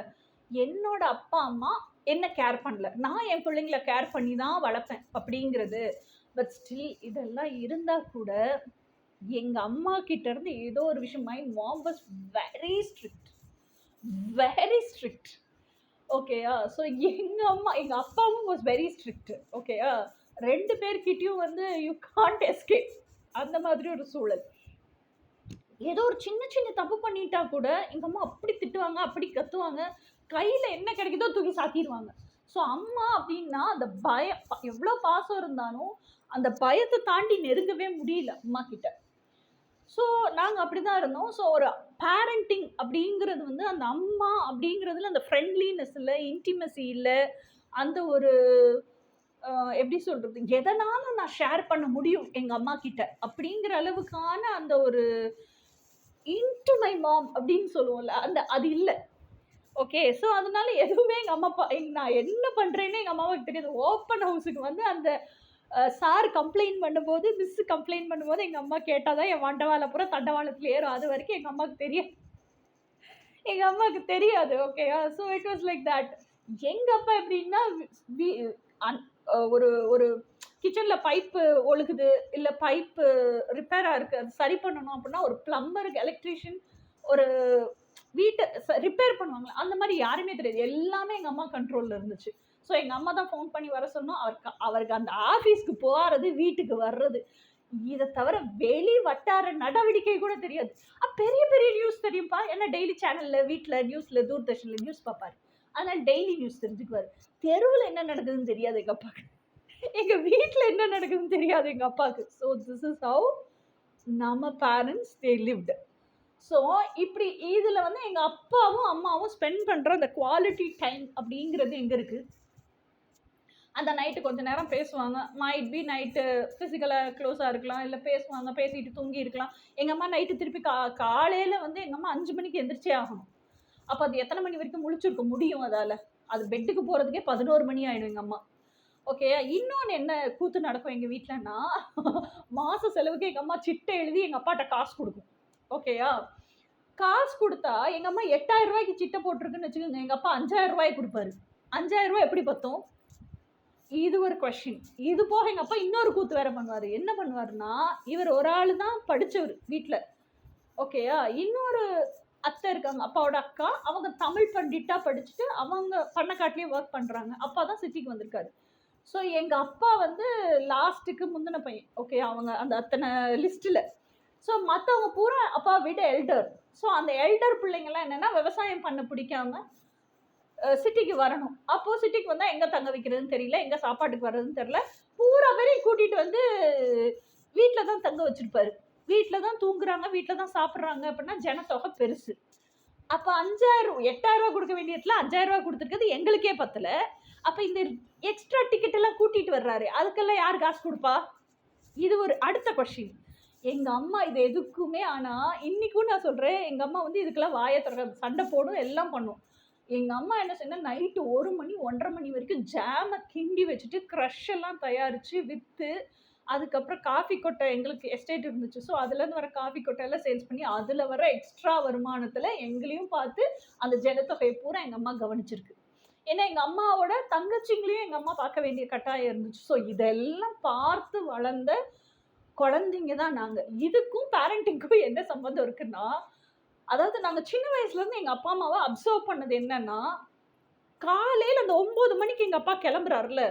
என்னோட அப்பா, அம்மா என்ன கேர் பண்ணல. நான் என் பிள்ளைங்கள கேர் பண்ணி தான் வளர்ப்பேன் அப்படிங்கிறது. பட் ஸ்டில் இதெல்லாம் இருந்தா கூட, எங்க அம்மா கிட்ட இருந்து ஏதோ ஒரு விஷயம் my mom was very strict. Very strict. ஓகேயா. ஸோ எங்க அப்பாவும் வாஸ் வெரி ஸ்ட்ரிக்ட். ஓகேயா. 2 பேர்கிட்டயும் வந்து யூ கான்ட் எஸ்கேப். அந்த மாதிரி ஒரு சூழல். ஏதோ ஒரு சின்ன சின்ன தப்பு பண்ணிட்டா கூட எங்க அம்மா அப்படி திட்டுவாங்க, அப்படி கத்துவாங்க. கையில என்ன கிடைக்குதோ தூக்கி சாத்திருவாங்க. ஸோ அம்மா அப்படின்னா அந்த பயம் எவ்வளோ பாசம் இருந்தாலும், அந்த பயத்த தாண்டி நெருங்கவே முடியல அம்மா கிட்ட. ஸோ நாங்க அப்படிதான் இருந்தோம். ஸோ ஒரு பேரண்டிங் அப்படிங்கிறது வந்து அந்த அம்மா அப்படிங்கிறதுல அந்த ஃப்ரெண்ட்லினஸ் இல்ல, இன்டிமசி இல்ல. அந்த ஒரு எப்படி சொல்றது? எதனாலும் நான் ஷேர் பண்ண முடியும் எங்க அம்மா கிட்ட. அப்படிங்கிற அளவுக்கான அந்த ஒரு இன்டு மை மாம் அப்படின்னு சொல்லுவோம்ல. அது இல்ல. ஓகே. ஸோ அதனால எதுவுமே எங்க அம்மா அப்பா நான் என்ன பண்றேன்னு எங்க அம்மாவுக்கு தெரியாது. ஓப்பன் ஹவுஸுக்கு வந்து அந்த சார் கம்ப்ளைண்ட் பண்ணும்போது, மிஸ் கம்ப்ளைண்ட் பண்ணும்போது எங்க அம்மா கேட்டா தான் என் மண்டவாளம் பூரா தண்டவாளத்துல ஏறும். அது வரைக்கும் எங்க அம்மாவுக்கு தெரியாது. எங்க அம்மாவுக்கு தெரியாது. ஓகேயா. So it was like that. எங்க அப்பா எப்படின்னா, வி அன் ஒரு ஒரு கிச்சன்ல பைப்பு ஒழுகுது, இல்ல பைப்பு ரிப்பேரா இருக்கு. அது சரி பண்ணணும் அப்படின்னா, ஒரு பிளம்பர், எலக்ட்ரீஷியன், ஒரு வீட்ட ரிப்பேர் பண்ணுவாங்கல்ல, அந்த மாரி யாருமே தெரியாது. எல்லாமே எங்க அம்மா கண்ட்ரோல்ல இருந்துச்சு. ஸோ எங்க அம்மா தான் ஃபோன் பண்ணி வர சொன்னோம். அவருக்கு அந்த ஆஃபீஸ்க்கு போறது, வீட்டுக்கு வர்றது. இத தவிர வெளி வட்டார நடவடிக்கை கூட தெரியாது. பெரிய பெரிய நியூஸ் தெரியும்பா. ஏன்னா டெய்லி சேனல்ல, வீட்ல நியூஸ்ல, தூர்தர்ஷன்ல நியூஸ் பார்ப்பாரு. அதனால டெய்லி நியூஸ் தெரிஞ்சுக்குவாரு. தெருவுல என்ன நடக்குதுன்னு தெரியாது எங்க அப்பாக்கு. எங்க வீட்ல என்ன நடக்குதுன்னு தெரியாது எங்க அப்பாக்கு. ஸோ திஸ் இஸ் ஹவ் நம்ம பேரண்ட்ஸ் தே லிவ்ட். ஸோ இப்படி இதுல வந்து எங்க அப்பாவும், அம்மாவும் ஸ்பெண்ட் பண்ற அந்த குவாலிட்டி டைம் அப்படிங்கிறது எங்க இருக்கு? அந்த நைட்டு கொஞ்ச நேரம் பேசுவாங்க. மைட் பி நைட்டு ஃபிசிக்கலா க்ளோஸா இருக்கலாம். இல்ல பேசுவாங்க, பேசிட்டு தூங்கி இருக்கலாம். எங்க அம்மா நைட்டு திருப்பி காலையில வந்து எங்க அம்மா 5 மணிக்கு எந்திரிச்சே ஆகணும். அப்ப அது எத்தனை மணி வரைக்கும் முழிச்சிருக்க முடியும் அதால? அது பெட்டுக்கு போறதுக்கே 11 மணி ஆயிடும் எங்க அம்மா. ஓகே. இன்னொன்னு என்ன கூத்து நடக்கும் எங்க வீட்லன்னா, மாச செலவுக்கு எங்க அம்மா சிட்டை எழுதி எங்க அப்பாட்ட காசு குடுக்கும். ஓகேயா. காசு குடுத்தா எங்க அம்மா ரூ. 8000க்கு சிட்டை போட்டிருக்குன்னு வச்சுக்கோங்க. எங்க அப்பா ரூ. 5000 குடுப்பாரு. ரூ. 5000 எப்படி பத்தும்? இது ஒரு கொஸ்டின். இது போக எங்க அப்பா இன்னொரு கூத்து வேற பண்ணுவாரு. என்ன பண்ணுவாருன்னா, இவர் ஒரு ஆளு தான் படிச்சவரு வீட்ல. ஓகேயா. இன்னொரு அத்தை இருக்காங்க. அப்பாவோட அக்கா. அவங்க தமிழ் பண்டிட்டா படிச்சுட்டு, அவங்க பண்ணக்காட்டுலயே வொர்க் பண்றாங்க. அப்பா தான் சிட்டிக்கு வந்திருக்காரு. ஸோ எங்க அப்பா வந்து லாஸ்ட்டுக்கு முந்தின பையன். ஓகே. அவங்க அந்த அத்தனை லிஸ்ட்ல. ஸோ மத்தவங்க பூரா அப்பாவ விட எல்டர். ஸோ அந்த எல்டர் பிள்ளைங்கலாம் என்னன்னா, விவசாயம் பண்ண பிடிக்காம சிட்டிக்கு வரணும். அப்போ சிட்டிக்கு வந்தா எங்க தங்க வைக்கிறதுன்னு தெரியல. எங்க சாப்பாட்டுக்கு வர்றதுன்னு தெரியல. பூரா பேரையும் கூட்டிட்டு வந்து வீட்ல தான் தங்க வச்சிருப்பாரு. வீட்டில் தான் தூங்குறாங்க, வீட்டில் தான் சாப்பிட்றாங்க அப்படின்னா ஜனத்தொகை பெருசு. அப்போ 5000 8000 கொடுக்க வேண்டிய இடத்துல 5000 கொடுத்துருக்கிறது எங்களுக்கே பத்தல. அப்போ இந்த எக்ஸ்ட்ரா டிக்கெட் எல்லாம் கூட்டிட்டு வர்றாரு, அதுக்கெல்லாம் யார் காசு கொடுப்பா? இது ஒரு அடுத்த கொஸ்டின். எங்க அம்மா இது எதுக்குமே ஆனா இன்னைக்கும் நான் சொல்றேன், எங்க அம்மா வந்து இதுக்கெல்லாம் வாயை திறக்காது, சண்டை போடும், எல்லாம் பண்ணும். எங்க அம்மா என்ன செய்யணும், நைட்டு 1 மணி 1:30 மணி வரைக்கும் ஜாமை கிண்டி வச்சுட்டு க்ரஷ் எல்லாம் தயாரிச்சு விற்று, அதுக்கப்புறம் காஃபி கொட்டை எங்களுக்கு எஸ்டேட் இருந்துச்சு. ஸோ அதுலேருந்து வர காஃபி கொட்டையெல்லாம் சேல்ஸ் பண்ணி அதில் வர எக்ஸ்ட்ரா வருமானத்தில் எங்களையும் பார்த்து அந்த ஜனத்தொகையை பூரா எங்கள் அம்மா கவனிச்சிருக்கு. ஏன்னா எங்கள் அம்மாவோட தங்கச்சிங்களையும் எங்கள் அம்மா பார்க்க வேண்டிய கட்டாயம் இருந்துச்சு. ஸோ இதெல்லாம் பார்த்து வளர்ந்த குழந்தைங்க தான் நாங்கள். இதுக்கும் பேரண்டிங்க்கும் என்ன சம்பந்தம் இருக்குன்னா, அதாவது நாங்கள் சின்ன வயசுலேருந்து எங்கள் அப்பா அம்மாவை அப்சர்வ் பண்ணது என்னன்னா, காலையில் அந்த 9 மணிக்கு எங்கள் அப்பா கிளம்புறாருல,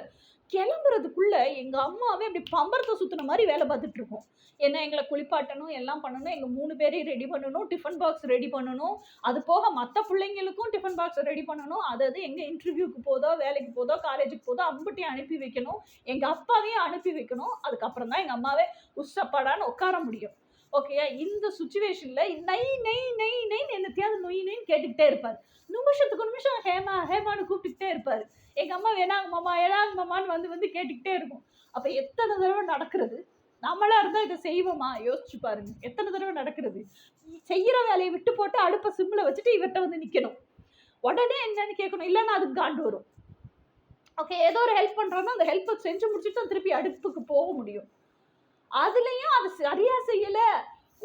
கிளம்புறதுக்குள்ள எங்கள் அம்மாவே அப்படி பம்பரத்தை சுற்றின மாதிரி வேலை பார்த்துட்டு இருக்கோம். ஏன்னா எங்களை குளிப்பாட்டணும், எல்லாம் பண்ணணும், எங்கள் 3 பேரையும் ரெடி பண்ணணும், டிஃபன் பாக்ஸ் ரெடி பண்ணணும், அது போக மற்ற பிள்ளைங்களுக்கும் டிஃபன் பாக்ஸ் ரெடி பண்ணணும், அதாவது எங்கே இன்டர்வியூக்கு போதோ, வேலைக்கு போதோ, காலேஜுக்கு போதோ அம்புட்டையும் அனுப்பி வைக்கணும், எங்கள் அப்பாவையும் அனுப்பி வைக்கணும். அதுக்கப்புறம் தான் எங்கள் அம்மாவே உஷப்பாடான்னு உட்கார முடியும். ஓகேயா? இந்த சுச்சுவேஷனில் நை நை நை நைன்னு என்னத்தையாவது நொய் நொயின்னு கேட்டுக்கிட்டே இருப்பார். நிமிஷத்துக்கு நிமிஷம் ஹேமா ஹேமான்னு கூப்பிட்டுக்கிட்டே இருப்பார். எங்கள் அம்மா வேணாங்க மாமான்னு வந்து கேட்டுக்கிட்டே இருக்கும். அப்போ எத்தனை தடவை நடக்கிறது? நம்மளா இருந்தால் இதை செய்வோமா? யோசிச்சு பாருங்க. எத்தனை தடவை நடக்கிறது? செய்கிற வேலையை விட்டு போட்டு அடுப்பை சிம்மில் வச்சுட்டு இவர்கிட்ட வந்து நிற்கணும். உடனே என்னன்னு கேட்கணும், இல்லைன்னா அதுக்கு காண்டு வரும். ஓகே, ஏதோ ஒரு ஹெல்ப் பண்ணுறோன்னா அந்த ஹெல்ப்பை செஞ்சு முடிச்சுட்டு தான் திருப்பி அடுப்புக்கு போக முடியும். அதுலேயும் அது சரியாக செய்யலை,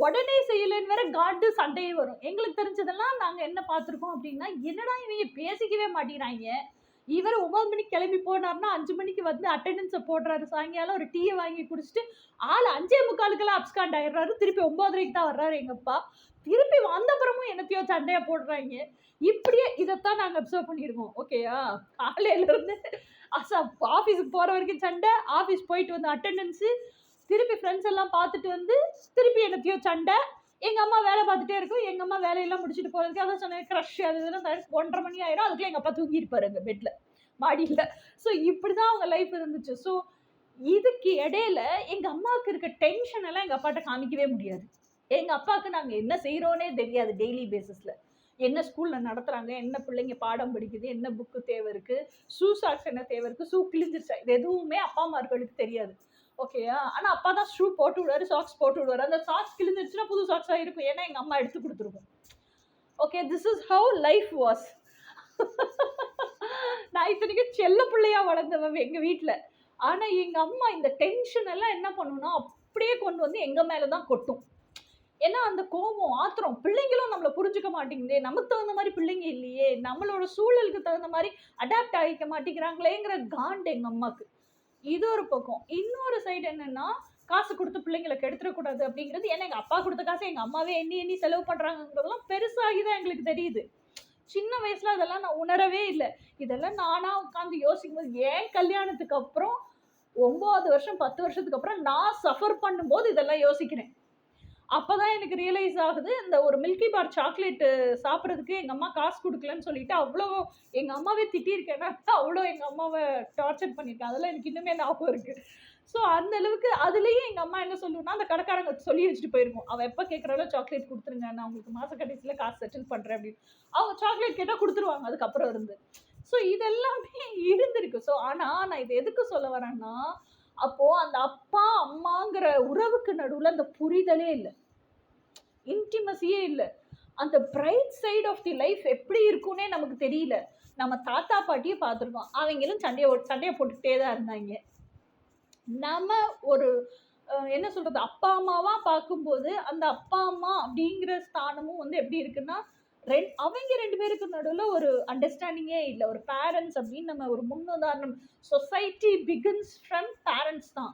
உடனே செய்யலைன்னு வேற காண்டு சண்டையே வரும். எங்களுக்கு தெரிஞ்சதெல்லாம் நாங்கள் என்ன பார்த்துருக்கோம் அப்படின்னா, என்னடா இவங்க பேசிக்கவே மாட்டேங்கிறாங்க, இவர் 9 மணிக்கு கிளம்பி போனார்னா 5 மணிக்கு வந்து அட்டெண்டன்ஸை போடுறாரு, சாயங்காலம் ஒரு டீயை வாங்கி குடிச்சிட்டு ஆள் 5:45 அப்ஸ்காண்ட் ஆயிடுறாரு, திருப்பி 9:30 தான் வர்றாரு எங்கள் அப்பா. திருப்பி வந்தப்புறமும் என்னத்தையோ சண்டையாக போடுறாங்க. இப்படியே இதைத்தான் நாங்கள் அப்சர்வ் பண்ணியிருக்கோம். ஓகேயா? காலையிலேருந்து ஆஃபீஸுக்கு போகிற வரைக்கும் சண்டை, ஆஃபீஸ் போயிட்டு வந்து அட்டெண்டன்ஸு, திருப்பி ஃப்ரெண்ட்ஸ் எல்லாம் பார்த்துட்டு வந்து திருப்பி என்னத்தையோ சண்டை. எங்கள் அம்மா வேலை பார்த்துட்டே இருக்கும். எங்கள் அம்மா வேலையெல்லாம் முடிச்சுட்டு போகிறதுக்கு அதான் சொன்னேன், க்ரஷ் அது இதெல்லாம் 1:30 மணி ஆயிரும். அதுக்குள்ளே எங்கள் அப்பா தூங்கியிருப்பாரு அங்கே பெட்டில், மாடியில். ஸோ இப்படி தான் அவங்க லைஃப் இருந்துச்சு. ஸோ இதுக்கு இடையில எங்கள் அம்மாவுக்கு இருக்க டென்ஷன் எல்லாம் எங்கள் அப்பாட்ட காமிக்கவே முடியாது. எங்கள் அப்பாவுக்கு நாங்கள் என்ன செய்கிறோன்னே தெரியாது. டெய்லி பேசிஸில் என்ன ஸ்கூலில் நடத்துகிறாங்க, என்ன பிள்ளைங்க பாடம் படிக்குது, என்ன புக்கு தேவை இருக்குது, ஷூ சாக்ஸ் என்ன தேவை இருக்குது, ஷூ கிழிஞ்சிருச்சா, இது எதுவுமே அப்பா அம்மார்களுக்கு தெரியாது. ஓகேயா? ஆனால் அப்பா தான் ஷூ போட்டு விடுவாரு, சாக்ஸ் போட்டு விடுவாரு. அந்த சாக்ஸ் கிழிஞ்சிருச்சுன்னா புது சாக்ஸாக இருக்கும், ஏன்னா எங்கள் அம்மா எடுத்து கொடுத்துருக்கும். Okay, this is how life was. நான் இத்தனைக்கும் செல்ல பிள்ளையாக வளர்ந்தவன் எங்கள் வீட்டில். ஆனால் எங்கள் அம்மா இந்த டென்ஷன் எல்லாம் என்ன பண்ணுன்னா அப்படியே கொண்டு வந்து எங்கள் மேலே தான் கொட்டும். ஏன்னா அந்த கோபம், ஆத்திரம், பிள்ளைங்களும் நம்மளை புரிஞ்சுக்க மாட்டேங்குதே, நமக்கு தகுந்த மாதிரி பிள்ளைங்க இல்லையே, நம்மளோட சூழலுக்கு தகுந்த மாதிரி அடாப்ட் ஆகிக்க மாட்டேங்கிறாங்களேங்கிற காண்டு எங்கள் அம்மாவுக்கு. இது ஒரு பக்கம். இன்னொரு சைடு என்னன்னா, காசு கொடுத்து பிள்ளைங்களை கெடுத்துடக்கூடாது அப்படிங்கிறது. ஏன்னா எங்கள் அப்பா கொடுத்த காசை எங்கள் அம்மாவே எண்ணி செலவு பண்ணுறாங்கிறதெல்லாம் பெருசாகி தான் எங்களுக்கு தெரியுது. சின்ன வயசில் அதெல்லாம் நான் உணரவே இல்லை. இதெல்லாம் நானாக உட்காந்து யோசிக்கும் போது, ஏன் கல்யாணத்துக்கு அப்புறம் 9 வருஷம் 10 வருஷத்துக்கு அப்புறம் நான் சஃபர் பண்ணும்போது இதெல்லாம் யோசிக்கிறேன். அப்போ தான் எனக்கு ரியலைஸ் ஆகுது, இந்த ஒரு மில்கி பார் சாக்லேட்டு சாப்பிட்றதுக்கு எங்கள் அம்மா காசு கொடுக்கலன்னு சொல்லிட்டு அவ்வளோ எங்கள் அம்மாவே திட்டியிருக்கேன்னா, அவ்வளோ எங்கள் அம்மாவை டார்ச்சர் பண்ணியிருக்கேன். அதெல்லாம் எனக்கு இன்னுமே ஞாபகம் இருக்குது. ஸோ அந்த அளவுக்கு அதுலேயும் எங்கள் அம்மா என்ன சொல்லுன்னா, அந்த கடைக்காரங்க சொல்லி வச்சுட்டு போயிருக்கோம், அவள் எப்போ கேட்குறாலோ சாக்லேட் கொடுத்துருங்க, நான் உங்களுக்கு மாத கடைசியில் காசு செட்டில் பண்ணுறேன் அப்படின்னு. அவங்க சாக்லேட் கேட்டால் கொடுத்துருவாங்க அதுக்கப்புறம் இருந்து. ஸோ இதெல்லாமே இருந்திருக்கு. ஸோ ஆனால் நான் இது எதுக்கு சொல்ல வரேன்னா, அப்போது அந்த அப்பா அம்மாங்கிற உறவுக்கு நடுவில் அந்த புரிதலே இல்லை, இன்டிமசியே இல்லை. அந்த bright side of the life எப்படி இருக்குன்னே நமக்கு தெரியல. நம்ம தாத்தா பாட்டியை பார்த்துருக்கோம், அவங்களும் சண்டையை போட்டுக்கிட்டே தான் இருந்தாங்க. நம்ம ஒரு என்ன சொல்கிறது, அப்பா அம்மாவாக பார்க்கும்போது அந்த அப்பா அம்மா அப்படிங்கிற ஸ்தானமும் வந்து எப்படி இருக்குன்னா, அவங்க 2 பேருக்கு நடுவில் ஒரு அண்டர்ஸ்டாண்டிங்கே இல்லை. ஒரு பேரண்ட்ஸ் அப்படின்னு நம்ம ஒரு முன்னுதாரணம், சொசைட்டி பிகின்ஸ் ஃப்ரம் பேரண்ட்ஸ் தான்.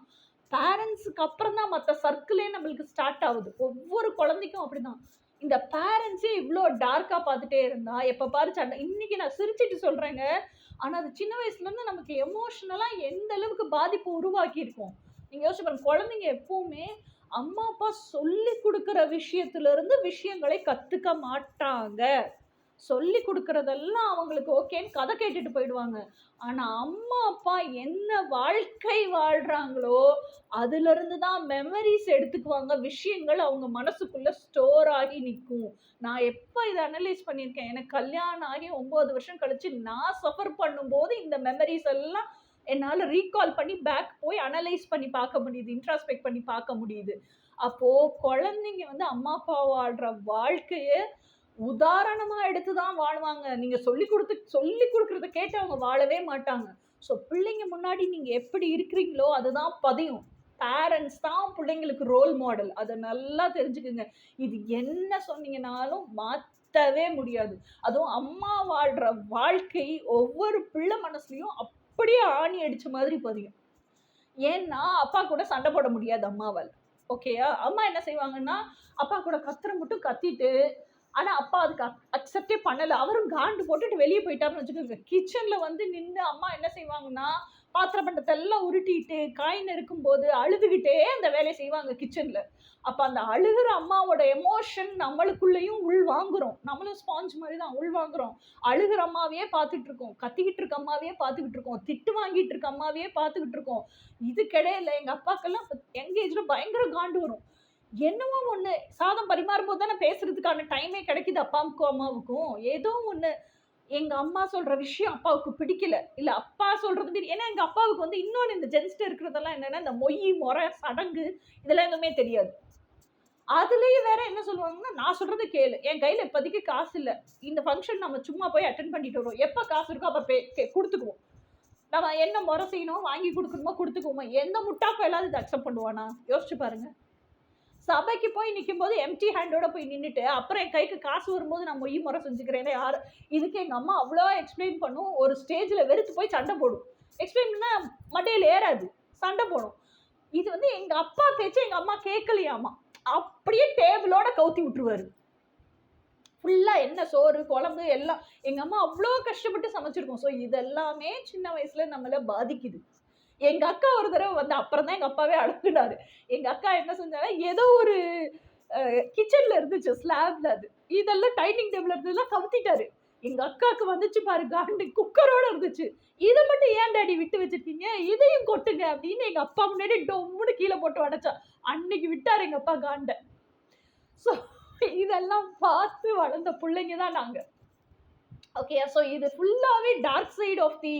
பேரண்ட்ஸுக்கு அப்புறம் தான் மற்ற சர்க்கிளே நம்மளுக்கு ஸ்டார்ட் ஆகுது. ஒவ்வொரு குழந்தைக்கும் அப்படி தான். இந்த பேரண்ட்ஸே இவ்வளோ டார்க்காக பார்த்துட்டே இருந்தா எப்போ பாரு சண்டை. இன்றைக்கி நான் சிரிச்சிட்டு சொல்கிறேங்க, ஆனால் அது சின்ன வயசுலேருந்து நமக்கு எமோஷ்னலாக எந்த அளவுக்கு பாதிப்பு உருவாக்கியிருக்கோம். நீங்கள் யோசிச்சு பாருங்க, குழந்தைங்க எப்போவுமே அம்மா அப்பா சொல்லி கொடுக்குற விஷயத்துலேருந்து விஷயங்களை கற்றுக்க மாட்டாங்க. சொல்லி கொடுக்கறதெல்லாம் அவங்களுக்கு ஓகேன்னு கதை கேட்டுட்டு போயிடுவாங்க. ஆனா அம்மா அப்பா என்ன வாழ்க்கை வாழ்றாங்களோ அதுல இருந்து தான் மெமரிஸ் எடுத்துக்குவாங்க. விஷயங்கள் அவங்க மனசுக்குள்ள ஸ்டோர் ஆகி நிக்கும். நான் எப்ப இத அனலைஸ் பண்ணியிருக்கேன், எனக்கு கல்யாணம் ஆகி 9 வருஷம் கழிச்சு நான் சஃபர் பண்ணும்போது இந்த மெமரிஸ் எல்லாம் என்னால ரீகால் பண்ணி பேக் போய் அனலைஸ் பண்ணி பார்க்க முடியுது. இன்ட்ராஸ்பெக்ட் பண்ணி பார்க்க முடியுது. அப்போ குழந்தைங்க வந்து அம்மா அப்பா வாழ்ற வாழ்க்கைய உதாரணமா எடுத்து தான் வாழ்வாங்க. நீங்க சொல்லிக் குடுக்கறத கேட்டு அவங்க வாழவே மாட்டாங்க. ஸோ பிள்ளைங்க முன்னாடி நீங்க எப்படி இருக்கிறீங்களோ அதுதான் பதியும். பேரண்ட்ஸ் தான் பிள்ளைங்களுக்கு ரோல் மாடல். அத நல்லா தெரிஞ்சுக்குங்க. இது என்ன சொன்னீங்கனாலும் மாத்தவே முடியாது. அதுவும் அம்மா வாழ்ற வாழ்க்கை ஒவ்வொரு பிள்ளை மனசுலயும் அப்படியே ஆணி அடிச்ச மாதிரி பதியும். ஏன்னா, அப்பா கூட சண்டை போட முடியாது அம்மாவால. ஓகேயா? அம்மா என்ன செய்வாங்கன்னா, அப்பா கூட கத்துற மட்டும் கத்திட்டு, ஆனா அப்பா அதுக்கு அக்செப்டே பண்ணல. அவரும் காண்டு போட்டுட்டு வெளிய போயிட்டாருன்னு வச்சுக்கோங்க. கிச்சன்ல வந்து நின்னு அம்மா என்ன செய்வாங்கன்னா, பாத்திர பண்டத்த எல்லாம் உருட்டிட்டு, காய் நறுக்கும்போது அழுதுகிட்டே அந்த வேலைய செய்வாங்க கிச்சன்ல. அப்ப அந்த அழுகுற அம்மாவோட எமோஷன் நம்மளுக்குள்ளயும் உள்வாங்குறோம். நம்மளும் ஸ்பாஞ்ச் மாரி தான் உள்வாங்குறோம். அழுகுற அம்மாவையே பார்த்துட்டு இருக்கோம். கத்திக்கிட்டு இருக்க அம்மாவையே பார்த்துக்கிட்டு இருக்கோம். திட்டு வாங்கிட்டு இருக்க அம்மாவையே பார்த்துக்கிட்டு இருக்கோம். இதுக்கிடையில எங்க அப்பாக்கெல்லாம் யங் ஏஜ்ல பயங்கர காண்டு வரும். என்னமோ ஒண்ணு சாதம் பரிமாறும்போது தானே பேசுறதுக்கான டைமே கிடைக்குது அப்பாவுக்கும், அம்மாவுக்கும். ஏதோ ஒண்ணு எங்க அம்மா சொல்ற விஷயம் அப்பாவுக்கு பிடிக்கல. இல்ல அப்பா சொல்றது ஏன்னா எங்க அப்பாவுக்கு வந்து இன்னொன்னு இந்த ஜென்ஸ்ட்ட இருக்கிறதெல்லாம் என்னன்னா, இந்த மொய், மொற, சடங்கு இதெல்லாம் எதுவுமே தெரியாது. அதுலயும் வேற என்ன சொல்லுவாங்கன்னா, நான் சொல்றத கேளு. என் கையில இப்போதைக்கு காசு இல்ல. இந்த ஃபங்ஷன் நம்ம சும்மா போய் அட்டெண்ட் பண்ணிட்டு வருவோம். எப்ப காசு இருக்கோ அப்ப குடுத்துக்குவோம். நம்ம என்ன மொற செய்யணும், வாங்கி குடுக்கணுமோ குடுத்துக்குவோமா. எந்த முட்டா பயலாவது இத அக்செப்ட் பண்ணுவானா? யோசிச்சு பாருங்க. சபைக்கு போய் நிக்கும்போது எம்ப்டி ஹேண்டோட போய் நின்னுட்டு, அப்புறம் என் கைக்கு காசு வரும்போது நான் மொய் முறை செஞ்சுக்கிறேன்னா யாரு? இதுக்கு எங்க அம்மா அவ்ளோ எக்ஸ்பிளைன் பண்ணும். ஒரு ஸ்டேஜ்ல வெறுத்து போய் சண்டை போடும். எக்ஸ்பிளைன் பண்ணா மண்டையில ஏறாது. சண்டை போடும். இது வந்து எங்க அப்பா பேச்ச எங்க அம்மா கேட்கலையாமா. அப்படியே டேபிளோட கவுத்தி விட்டுருவாரு. ஃபுல்லா என்ன சோறு, குழம்பு எல்லாம் எங்க அம்மா அவ்ளோ கஷ்டப்பட்டு சமைச்சிருக்கோம். ஸோ இதெல்லாமே சின்ன வயசுல நம்மள பாதிக்குது. எங்க அக்கா ஒரு தடவ வந்து அப்புறம் தான் எங்க அப்பாவே அழுகுனாரு. எங்க அக்கா என்ன செஞ்சாங்கன்னா, ஏதோ ஒரு கிச்சன்ல இருந்துச்சு ஸ்லாப்ல அது. இதெல்லாம் டைனிங் டேபிள்ல இருந்ததெல்லாம் கவுத்திட்டாரு. எங்க அக்காக்கு வந்துச்சு பாரு காண்டு குக்கரோட இருந்துச்சு. "இத மட்டும் ஏன் டாடி விட்டு வச்சிருக்கீங்க? இதையும் கொட்டுங்க" அப்படின்னு எங்க அப்பா முன்னாடி டொம்முன்னு கீழ போட்டு உடைச்சா. அன்னைக்கு விட்டாரு எங்க அப்பா காண்ட. ஸோ இதெல்லாம் பார்த்து வளர்ந்த புள்ளைங்க தான் நாங்க. ஓகே. ஸோ இது ஃபுல்லாவே டார்க் சைட் ஆஃப் தி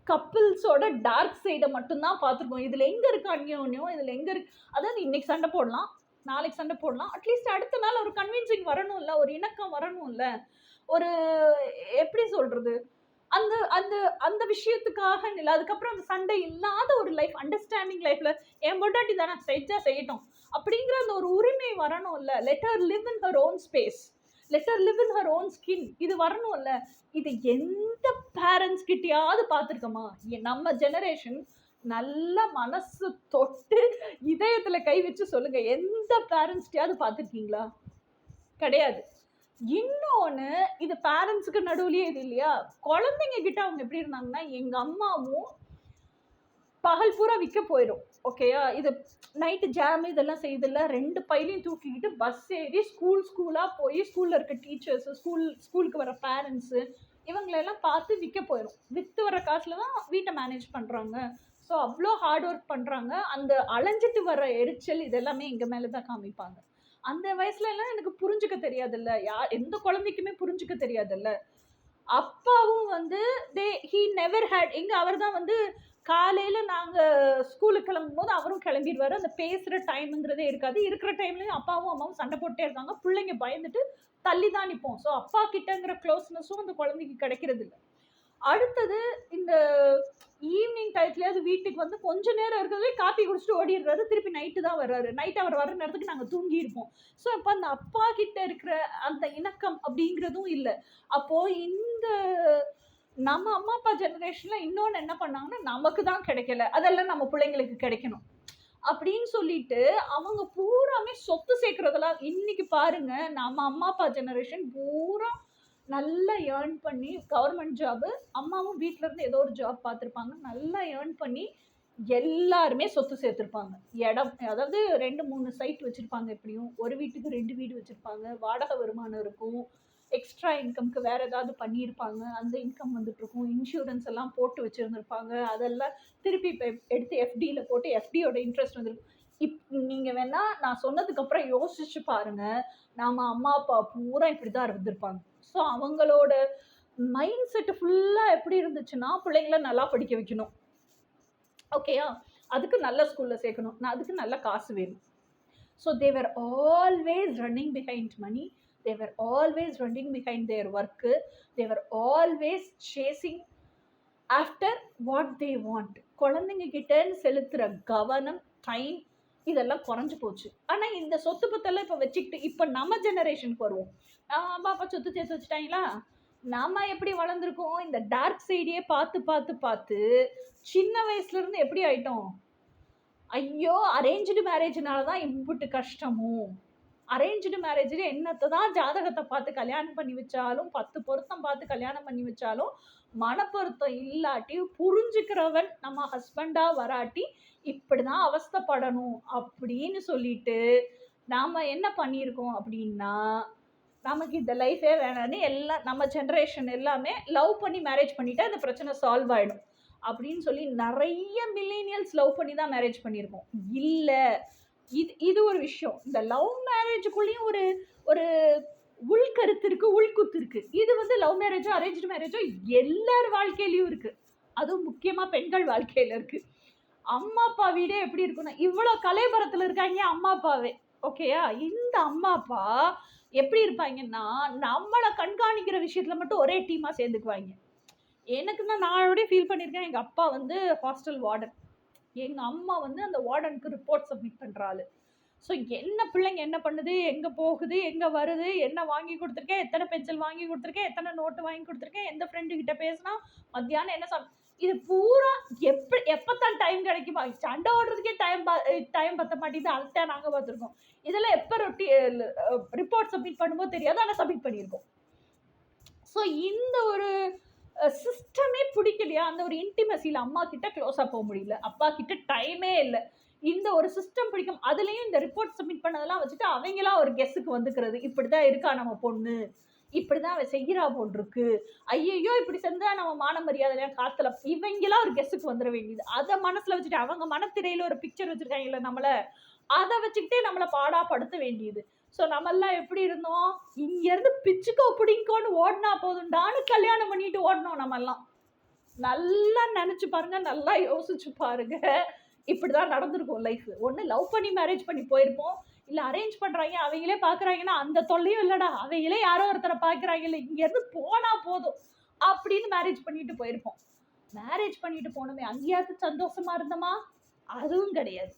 கப்பிள்ஸோட டார்க் சைட மட்டும் தான் பார்த்துருக்கோம். இதுல எங்க இருக்கு அந்யோன்யம்? இதுல எங்க இருக்கு அதாவது இன்னைக்கு சண்டை போடலாம். நாளைக்கு சண்டை போடலாம். அட்லீஸ்ட் அடுத்த நாள் ஒரு கன்வின்சிங் வரணும்ல. ஒரு இணக்கம் வரணும்ல. ஒரு எப்படி சொல்றது? அந்த அந்த அந்த விஷயத்துக்காக இல்ல. அதுக்கப்புறம் அந்த சண்டை இல்லாத ஒரு லைஃப், அண்டர்ஸ்டாண்டிங் லைஃப்ல என் பொண்டாட்டி தானே செஞ்சா செய்யட்டும். அப்படிங்கிற அந்த ஒரு உரிமை வரணும்ல. Let her live in her own space. Let her live in her own skin. இது வரணும்ல. இது எந்த பேரண்ட்ஸ் கிட்டயாவது பார்த்துருக்கோமா? நம்ம ஜெனரேஷன் நல்ல மனசு தொட்டு இதயத்துல கை வச்சு சொல்லுங்க. எந்த பேரண்ட்ஸ்டயாவது பார்த்துருக்கீங்களா? கிடையாது. இன்னொன்னு இது பேரண்ட்ஸ்க்கு நடுவுலயே இது இல்லையா? குழந்தைங்க கிட்ட அவங்க எப்படி இருந்தாங்கன்னா, எங்க அம்மாவும் பகல் பூரா விக்க போயிடும். ஓகேயா? இது நைட்டு ஜாம் இதெல்லாம் செய்யுதுல்ல, 2 பையிலையும் தூக்கிக்கிட்டு பஸ் ஏறி ஸ்கூலா போய் ஸ்கூல்ல இருக்க டீச்சர்ஸ், ஸ்கூலுக்கு வர பேரண்ட்ஸ் இவங்களெல்லாம் பார்த்து விக்க போயிடும். வித்து வர காசுல தான் வீட்ட மேனேஜ் பண்றாங்க. ஸோ அவ்ளோ ஹார்ட் ஒர்க் பண்றாங்க. அந்த அலைஞ்சிட்டு வர எரிச்சல் இதெல்லாமே எங்க மேல தான் காமிப்பாங்க. அந்த வயசுல எல்லாம் எனக்கு புரிஞ்சுக்க தெரியாதுல்ல. எந்த குழந்தைக்குமே புரிஞ்சுக்க தெரியாதுல்ல. அப்பாவும் வந்து ஹி நெவர் ஹேட் அவர் தான் வந்து காலையில நாங்க ஸ்கூலுக்கு கிளம்பும்போது அவரும் கிளம்பிடுவாரு. அந்த பேசுற டைம்ங்கிறதே இருக்காது. இருக்கிற டைம்லயும் அப்பாவும் அம்மாவும் சண்டை போட்டே இருக்காங்க. பிள்ளைங்க பயந்துட்டு தள்ளி தான் நிப்போம். ஸோ அப்பா கிட்டங்கிற க்ளோஸ்னஸும் அந்த குழந்தைக்கு கிடைக்கிறது இல்ல. அடுத்தது இந்த ஈவினிங் டயத்துலயாவது வீட்டுக்கு வந்து கொஞ்ச நேரம் இருக்கிறதே காப்பி குடிச்சிட்டு ஓடிடுறாரு. திருப்பி நைட்டு தான் வர்றாரு. நைட் அவர் வர்ற நேரத்துக்கு நாங்க தூங்கி இருப்போம். ஸோ அப்ப அந்த அப்பா கிட்ட இருக்கிற அந்த இணக்கம் அப்படிங்கிறதும் இல்ல. அப்போ இந்த நம்ம அம்மா அப்பா ஜெனரேஷன்ல இன்னொன்னு என்ன பண்ணாங்கன்னா, நமக்கு தான் கிடைக்கல. அதெல்லாம் நம்ம பிள்ளைங்களுக்கு கிடைக்கணும். அப்படின்னு சொல்லிட்டு அவங்க பூராமே சொத்து சேர்க்கிறதெல்லாம் இன்னைக்கு பாருங்க. நம்ம அம்மா அப்பா ஜெனரேஷன் பூரா நல்லா ஏர்ன் பண்ணி கவர்மெண்ட் ஜாப், அம்மாவும் வீட்ல இருந்து ஏதோ ஒரு ஜாப் பார்த்துருப்பாங்க. நல்லா ஏர்ன் பண்ணி எல்லாருமே சொத்து சேர்த்திருப்பாங்க. இடம் அதாவது 2, 3 சைட் வச்சிருப்பாங்க எப்படியும். ஒரு வீட்டுக்கு 2 வீடு வச்சிருப்பாங்க. வாடகை வருமானம் இருக்கும். எக்ஸ்ட்ரா இன்கம்க்கு வேற ஏதாவது பண்ணியிருப்பாங்க, அந்த இன்கம் வந்துட்டு இருக்கும். இன்சூரன்ஸ் எல்லாம் போட்டு வச்சிருந்திருப்பாங்க, அதெல்லாம் திருப்பி இப்போ எடுத்து எஃப்டியில் போட்டு எஃப்டியோட இன்ட்ரெஸ்ட் வந்துருக்கும். நீங்க வேணா நான் சொன்னதுக்கு அப்புறம் யோசிச்சு பாருங்க, நாம அம்மா அப்பா பூரா இப்படிதான் இருந்திருப்பாங்க. ஸோ அவங்களோட மைண்ட் செட் ஃபுல்லா எப்படி இருந்துச்சுன்னா, பிள்ளைங்கள நல்லா படிக்க வைக்கணும். ஓகேயா? அதுக்கு நல்ல ஸ்கூல்ல சேர்க்கணும். அதுக்கு நல்ல காசு வேணும். So they were always running behind money. They were always running behind their work. They were always chasing after what they want. குழந்தைங்க கிட்ட செலுத்துற கவனம், டைம் இதெல்லாம் குறைஞ்சு போச்சு. ஆனா இந்த சொத்து பத்தெல்லாம் இப்ப வச்சுக்கிட்டு இப்ப நம்ம ஜெனரேஷனுக்கு வருவோம். அம்மா அப்பா சொத்து சேர்த்து வச்சுட்டாங்களா? நாம எப்படி வளர்ந்துருக்கோம்? இந்த டார்க் சைடே பார்த்து பார்த்து பார்த்து சின்ன வயசுல இருந்து எப்படி ஆயிட்டோம்? ஐயோ அரேஞ்சு மேரேஜ்னால தான் இம்புட்டு கஷ்டமும். அரேஞ்சு மேரேஜில் என்னத்தை தான் ஜாதகத்தை பார்த்து கல்யாணம் பண்ணி வச்சாலும் 10 பொருத்தம் பார்த்து கல்யாணம் பண்ணி வச்சாலும் மனப்பொருத்தம் இல்லாட்டி புரிஞ்சுக்கிறவன் நம்ம ஹஸ்பண்டா வராட்டி இப்படிதான் அவஸ்தைப்படணும் அப்படின்னு சொல்லிட்டு நாம என்ன பண்ணியிருக்கோம் அப்படின்னா, நமக்கு இந்த லைஃபே வேணான்னு எல்லாம் நம்ம ஜென்ரேஷன் எல்லாமே லவ் பண்ணி மேரேஜ் பண்ணிட்டா இந்த பிரச்சனை சால்வ் ஆயிடும் அப்படின்னு சொல்லி நிறைய மில்லேனியல்ஸ் லவ் பண்ணி தான் மேரேஜ் பண்ணியிருக்கோம். இல்லை, இது ஒரு விஷயம். இந்த லவ் மேரேஜுக்குள்ளேயும் ஒரு ஒரு உள்கருத்து இருக்கு, உள்குத்து இருக்கு. இது வந்து லவ் மேரேஜோ அரேஞ்சு மேரேஜோ எல்லார் வாழ்க்கையிலயும் இருக்கு. அதுவும் முக்கியமா பெண்கள் வாழ்க்கையில இருக்கு. அம்மா அப்பா வீடே எப்படி இருக்குன்னா, இவ்வளவு கலைபரத்துல இருக்காங்க அம்மா அப்பாவே. ஓகேயா? இந்த அம்மா அப்பா எப்படி இருப்பாங்கன்னா, நம்மளை கண்காணிக்கிற விஷயத்துல மட்டும் ஒரே டீமா சேர்ந்துக்குவாங்க. எனக்குன்னா நான் ஆல்ரெடி ஃபீல் பண்ணியிருக்கேன். எங்க அப்பா வந்து ஹாஸ்டல் வார்டன், எங்க அம்மா வந்து அந்த வார்டனுக்கு ரிப்போர்ட் சப்மிட் பண்றாள். ஸோ என்ன பிள்ளைங்க என்ன பண்ணுது, எங்க போகுது, எங்க வருது, என்ன வாங்கி கொடுத்துருக்கேன், எத்தனை பென்சில் வாங்கி கொடுத்துருக்கேன், எத்தனை நோட்டு வாங்கி கொடுத்துருக்கேன், எந்த ஃப்ரெண்டு கிட்ட பேசினா மத்தியானம் என்ன இது பூரா எப்பதான் டைம் கிடைக்குமா? சண்டை ஓடுறதுக்கே டைம் பத்த மாட்டேங்குது. அதுதான் நாங்க பார்த்துருக்கோம். இதெல்லாம் எப்ப ரிப்போர்ட் சப்மிட் பண்ணும்போது தெரியாது, ஆனால் சப்மிட் பண்ணியிருக்கோம். ஸோ இந்த ஒரு சிஸ்டமே பிடிக்கலையா? அந்த ஒரு இன்டிமசியில் அம்மா கிட்ட க்ளோஸாக போக முடியல, அப்பா கிட்ட டைமே இல்லை. இந்த ஒரு சிஸ்டம் பிடிக்கும். அதுலேயும் இந்த ரிப்போர்ட் சப்மிட் பண்ணதெல்லாம் வச்சுட்டு அவங்களா ஒரு கெஸ்ஸுக்கு வந்துக்கிறது. இப்படிதான் இருக்கா நம்ம பொண்ணு, இப்படிதான் அவ செய்கிறா போல் இருக்கு, ஐயோ இப்படி செஞ்சா நம்ம மான மரியாதையா காத்துல, இவங்களா ஒரு கெஸ்ஸுக்கு வந்துட வேண்டியது. அதை மனசுல வச்சுட்டு அவங்க மனத்திரையில ஒரு பிக்சர் வச்சிருக்காங்கல்ல நம்மள, அதை வச்சுக்கிட்டே நம்மளை பாடா படுத்த வேண்டியது. ஸோ நம்மெல்லாம் எப்படி இருந்தோம்? இங்கேருந்து பிச்சுக்கோ பிடிக்கோன்னு ஓடினா போதுண்டான்னு கல்யாணம் பண்ணிட்டு ஓடணும். நம்மெல்லாம் நல்லா நினச்சி பாருங்க, நல்லா யோசிச்சு பாருங்க. இப்படிதான் நடந்திருக்கும் லைஃப். ஒன்று லவ் பண்ணி மேரேஜ் பண்ணி போயிருப்போம், இல்லை அரேஞ்ச் பண்ணுறாங்க அவங்களே பார்க்குறாங்கன்னா அந்த தொல்லையும் இல்லைடா, அவங்களே யாரோ ஒருத்தரை பார்க்குறாங்க, இல்லை இங்கேருந்து போனால் போதும் அப்படின்னு மேரேஜ் பண்ணிட்டு போயிருப்போம். மேரேஜ் பண்ணிட்டு போனோமே, அங்கேயாவது சந்தோஷமா இருந்தோமா? அதுவும் கிடையாது.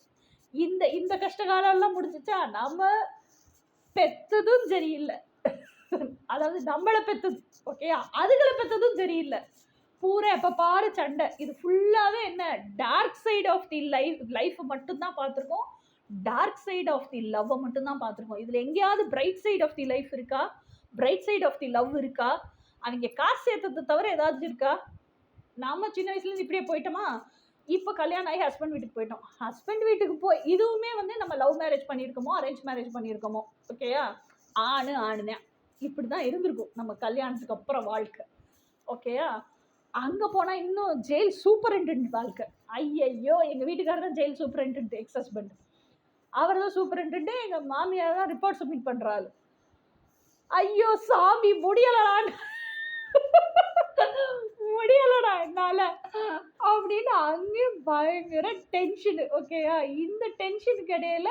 இந்த இந்த கஷ்டகாலம்லாம் முடிஞ்சிச்சா? நம்ம பெத்ததும் சரியில்லை, அதாவது நம்மளை பெத்தது ஓகேயா, அதுகளை பெத்ததும் சரியில்லை. பூரா எப்ப பாரு சண்டை. இது ஃபுல்லாவே என்ன, dark side of the life மட்டும்தான் பார்த்துருக்கோம். Dark side of the love மட்டும்தான் பார்த்துருக்கோம். இதுல எங்கேயாவது bright side of the life இருக்கா? Bright side of the love இருக்கா? அவங்க காசு சேர்த்ததை தவிர ஏதாவது இருக்கா? நாம சின்ன வயசுல இருந்து இப்படியே போயிட்டோமா? இப்போ கல்யாணம் ஆகி ஹஸ்பண்ட் வீட்டுக்கு போயிட்டோம். ஹஸ்பண்ட் வீட்டுக்கு போய் இதுவுமே வந்து நம்ம லவ் மேரேஜ் பண்ணியிருக்கோமோ அரேஞ்ச் மேரேஜ் பண்ணியிருக்கோமோ, ஓகேயா, ஆணுதான் இப்படி தான் இருந்திருக்கும் நம்ம கல்யாணத்துக்கு அப்புறம் வாழ்க்கை. ஓகேயா, அங்கே போனால் இன்னும் ஜெயில் சூப்பரிண்டென்ட் வாழ்க்கை. ஐயையோ, எங்கள் வீட்டுக்காரர் தான் ஜெயில் சூப்பரிண்டென்ட், எக்ஸ் ஹஸ்பண்ட். அவர் தான் சூப்பரிண்டென்ட், எங்கள் மாமியார் தான் ரிப்போர்ட் சப்மிட் பண்ணுறாள். ஐயோ சாமி, முடியலான்னு முடியலடா என்னால அப்படின்னு அங்கேயும் பயங்கர டென்ஷனு. ஓகேயா, இந்த டென்ஷனுக்கு இடையில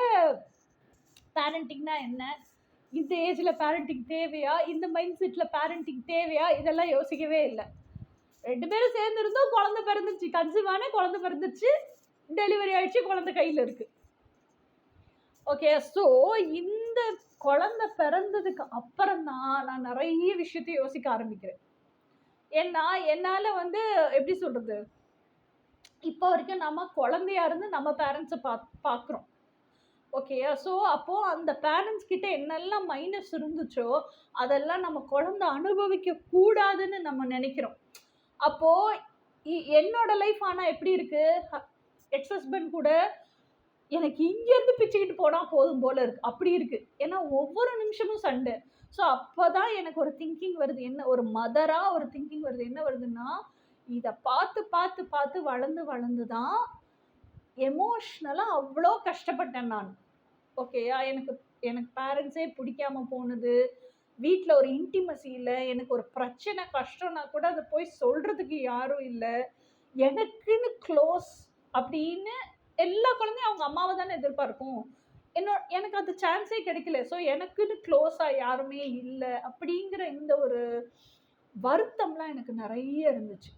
பேரண்டிங்னா என்ன, இந்த ஏஜ்ல பேரண்டிங் தேவையா, இந்த மைண்ட் செட்ல பேரண்டிங் தேவையா, இதெல்லாம் யோசிக்கவே இல்லை. 2 பேரும் சேர்ந்து இருந்தோம், குழந்தை பிறந்துச்சு, கன்சீவான குழந்தை பிறந்துச்சு, டெலிவரி ஆயிடுச்சு, குழந்தை கையில் இருக்கு. ஓகே, ஸோ இந்த குழந்தை பிறந்ததுக்கு அப்புறம் தான் நான் நிறைய விஷயத்தை யோசிக்க ஆரம்பிக்கிறேன். ஏன்னா என்னால் வந்து எப்படி சொல்கிறது, இப்போ வரைக்கும் நம்ம குழந்தையா இருந்து நம்ம பேரண்ட்ஸை பார்க்குறோம். ஓகேயா, ஸோ அப்போது அந்த பேரண்ட்ஸ் கிட்ட என்னெல்லாம் மைனஸ் இருந்துச்சோ அதெல்லாம் நம்ம குழந்தை அனுபவிக்க கூடாதுன்னு நம்ம நினைக்கிறோம். அப்போது என்னோட லைஃப் ஆனால் எப்படி இருக்குது, எக்ஸ் ஹஸ்பண்ட் கூட எனக்கு இங்கேருந்து பிச்சுக்கிட்டு போனால் போதும் போல இருக்கு, அப்படி இருக்குது. ஏன்னா ஒவ்வொரு நிமிஷமும் சண்டை. ஸோ அப்போ தான் எனக்கு ஒரு திங்கிங் வருது. என்ன ஒரு மதராக ஒரு திங்கிங் வருது. என்ன வருதுன்னா, இதை பார்த்து பார்த்து பார்த்து வளர்ந்து வளர்ந்து தான் எமோஷ்னலாக அவ்வளோ கஷ்டப்பட்டேன் நான். ஓகேயா? எனக்கு எனக்கு பேரண்ட்ஸே பிடிக்காம போனது, வீட்டில் ஒரு இன்டிமசி இல்லை, எனக்கு ஒரு பிரச்சனை கஷ்டம்னா கூட அதை போய் சொல்கிறதுக்கு யாரும் இல்லை, எனக்குன்னு க்ளோஸ் அப்படின்னு எல்லா குழந்தையும் அவங்க அம்மாவை தானே எதிர்பார்க்கும். எனக்கு அந்த சான்ஸே கிடைக்கல. ஸோ எனக்குன்னு க்ளோஸாக யாருமே இல்லை அப்படிங்கிற இந்த ஒரு வருத்தம்லாம் எனக்கு நிறைய இருந்துச்சு.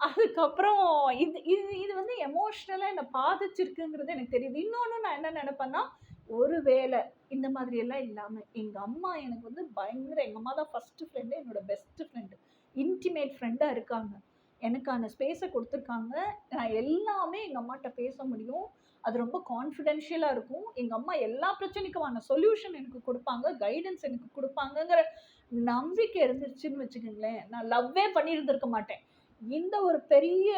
அதுக்கப்புறம் இது இது இது வந்து எமோஷ்னலாக என்னை பாதிச்சிருக்குங்கிறது எனக்கு தெரியுது. இன்னொன்று நான் என்ன நினைப்பேன்னா, ஒரு வேளை இந்த மாதிரி எல்லாம் இல்லாமல் எங்கள் அம்மா எனக்கு வந்து பயங்கர, எங்கள் அம்மா தான் ஃபஸ்ட்டு ஃப்ரெண்டு, என்னோட பெஸ்ட்டு ஃப்ரெண்டு, இன்டிமேட் ஃப்ரெண்டாக இருக்காங்க. எனக்கான ஸ்பேஸை கொடுத்துருக்காங்க. நான் எல்லாமே எங்கள் அம்மாட்ட பேச முடியும். அது ரொம்ப கான்ஃபிடென்ஷியலாக இருக்கும். எங்கள் அம்மா எல்லா பிரச்சனைக்குமான சொல்யூஷன் எனக்கு கொடுப்பாங்க, கைடன்ஸ் எனக்கு கொடுப்பாங்கங்கிற நம்பிக்கை இருந்துருச்சுன்னு வச்சுக்கோங்களேன். நான் லவ்வே பண்ணியிருந்திருக்க மாட்டேன். இந்த ஒரு பெரிய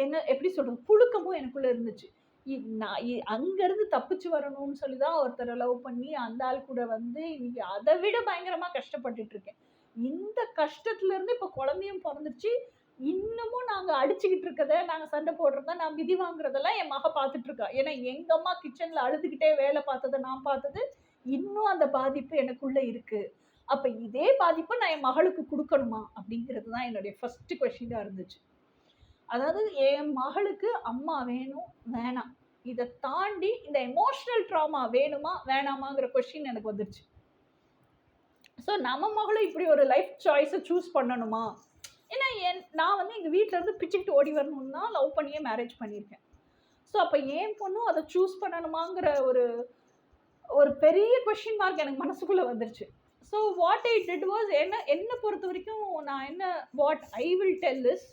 என்ன எப்படி சொல்றது, புழுக்கமும் எனக்குள்ள இருந்துச்சு. நான் அங்கேருந்து தப்பிச்சு வரணும்னு சொல்லி தான் ஒருத்தரை லவ் பண்ணி அந்த ஆள் கூட வந்து இன்னைக்கு அதை விட பயங்கரமாக கஷ்டப்பட்டுட்டு இருக்கேன். இந்த கஷ்டத்துல இருந்து இப்போ குழந்தையும் பிறந்துருச்சு. இன்னமும் நாங்கள் அடிச்சுக்கிட்டு இருக்கதை, நாங்கள் சண்டை போடுறத, நான் மிதி வாங்குறதெல்லாம் என் மக பார்த்துட்டு இருக்கா. ஏன்னா எங்கள் அம்மா கிச்சனில் அழுதுகிட்டே வேலை பார்த்ததை நான் பார்த்தது, இன்னும் அந்த பாதிப்பு எனக்குள்ள இருக்கு. அப்போ இதே பாதிப்பை நான் என் மகளுக்கு கொடுக்கணுமா அப்படிங்கிறது தான் என்னுடைய ஃபர்ஸ்ட் கொஸ்டினாக இருந்துச்சு. அதாவது என் மகளுக்கு அம்மா வேணும் வேணாம், இதை தாண்டி இந்த எமோஷனல் ட்ராமா வேணுமா வேணாமாங்கிற கொஸ்டின் எனக்கு வந்துருச்சு. ஸோ நம்ம மகளும் இப்படி ஒரு லைஃப் சாய்ஸை சூஸ் பண்ணணுமா? ஏன்னா நான் வந்து எங்கள் வீட்டில் இருந்து பிச்சுக்கிட்டு ஓடி வரணும்னு தான் லவ் பண்ணியே மேரேஜ் பண்ணியிருக்கேன். ஸோ அப்போ என் பொண்ணும் அதை சூஸ் பண்ணணுமாங்கிற ஒரு ஒரு பெரிய கொஸ்டின் மார்க் எனக்கு மனசுக்குள்ளே வந்துருச்சு. So what I did was, என்னை பொறுத்த வரைக்கும் நான் என்ன what I will tell is,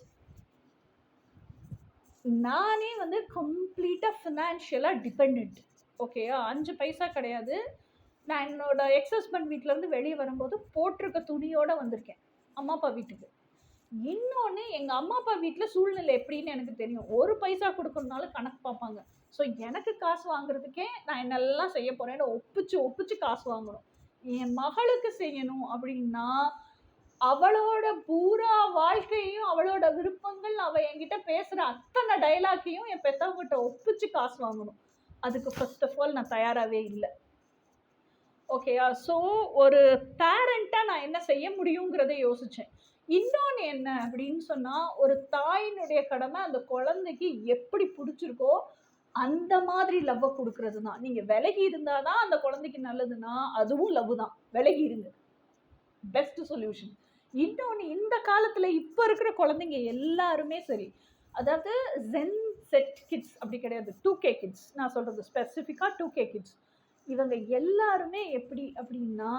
நானே வந்து கம்ப்ளீட்டாக ஃபினான்ஷியலாக டிபெண்ட். ஓகேயா? 5 பைசா கிடையாது. நான் என்னோட எக்ஸ் ஹஸ்பண்ட் வீட்டிலேருந்து வெளியே வரும்போது போட்டிருக்க துணியோடு வந்திருக்கேன் அம்மா அப்பா வீட்டுக்கு. இன்னொன்று, எங்கள் அம்மா அப்பா வீட்டில் சூழ்நிலை எப்படின்னு எனக்கு தெரியும். 1 பைசா கொடுக்கணுனாலும் கணக்கு பார்ப்பாங்க. ஸோ எனக்கு காசு வாங்குறதுக்கே நான் என்னெல்லாம் செய்ய போகிறேன்னு ஒப்பிச்சு காசு வாங்கணும். என் மகளுக்கு செய்யணும் அப்படின்னா அவளோட பூரா வாழ்க்கையும், அவளோட விருப்பங்கள், அவள் என்கிட்ட பேசுகிற அத்தனை டைலாக்கையும் என் பெற்றவங்கிட்ட ஒப்பிச்சு காசு வாங்கணும். அதுக்கு ஃபர்ஸ்ட் ஆஃப் ஆல் நான் தயாராகவே இல்லை. ஓகேயா? ஸோ ஒரு பேரண்ட்டாக நான் என்ன செய்ய முடியுங்கிறத யோசித்தேன். இன்னொன்று என்ன அப்படின்னு சொன்னால், ஒரு தாயினுடைய கடமை அந்த குழந்தைக்கு எப்படி பிடிச்சிருக்கோ அந்த மாதிரி லவ்வை கொடுக்கறது தான். நீங்கள் விலகி இருந்தால் தான் அந்த குழந்தைக்கு நல்லதுன்னா அதுவும் லவ் தான். விலகி இருங்க, பெஸ்ட் சொல்யூஷன். இன்னொன்று, இந்த காலத்தில் இப்போ இருக்கிற குழந்தைங்க எல்லாருமே சரி, அதாவது ஜென் செட் கிட்ஸ் அப்படி கிடையாது, 2K கிட்ஸ் நான் சொல்கிறது ஸ்பெசிஃபிக்காக 2K கிட்ஸ். இவங்க எல்லாருமே எப்படி அப்படின்னா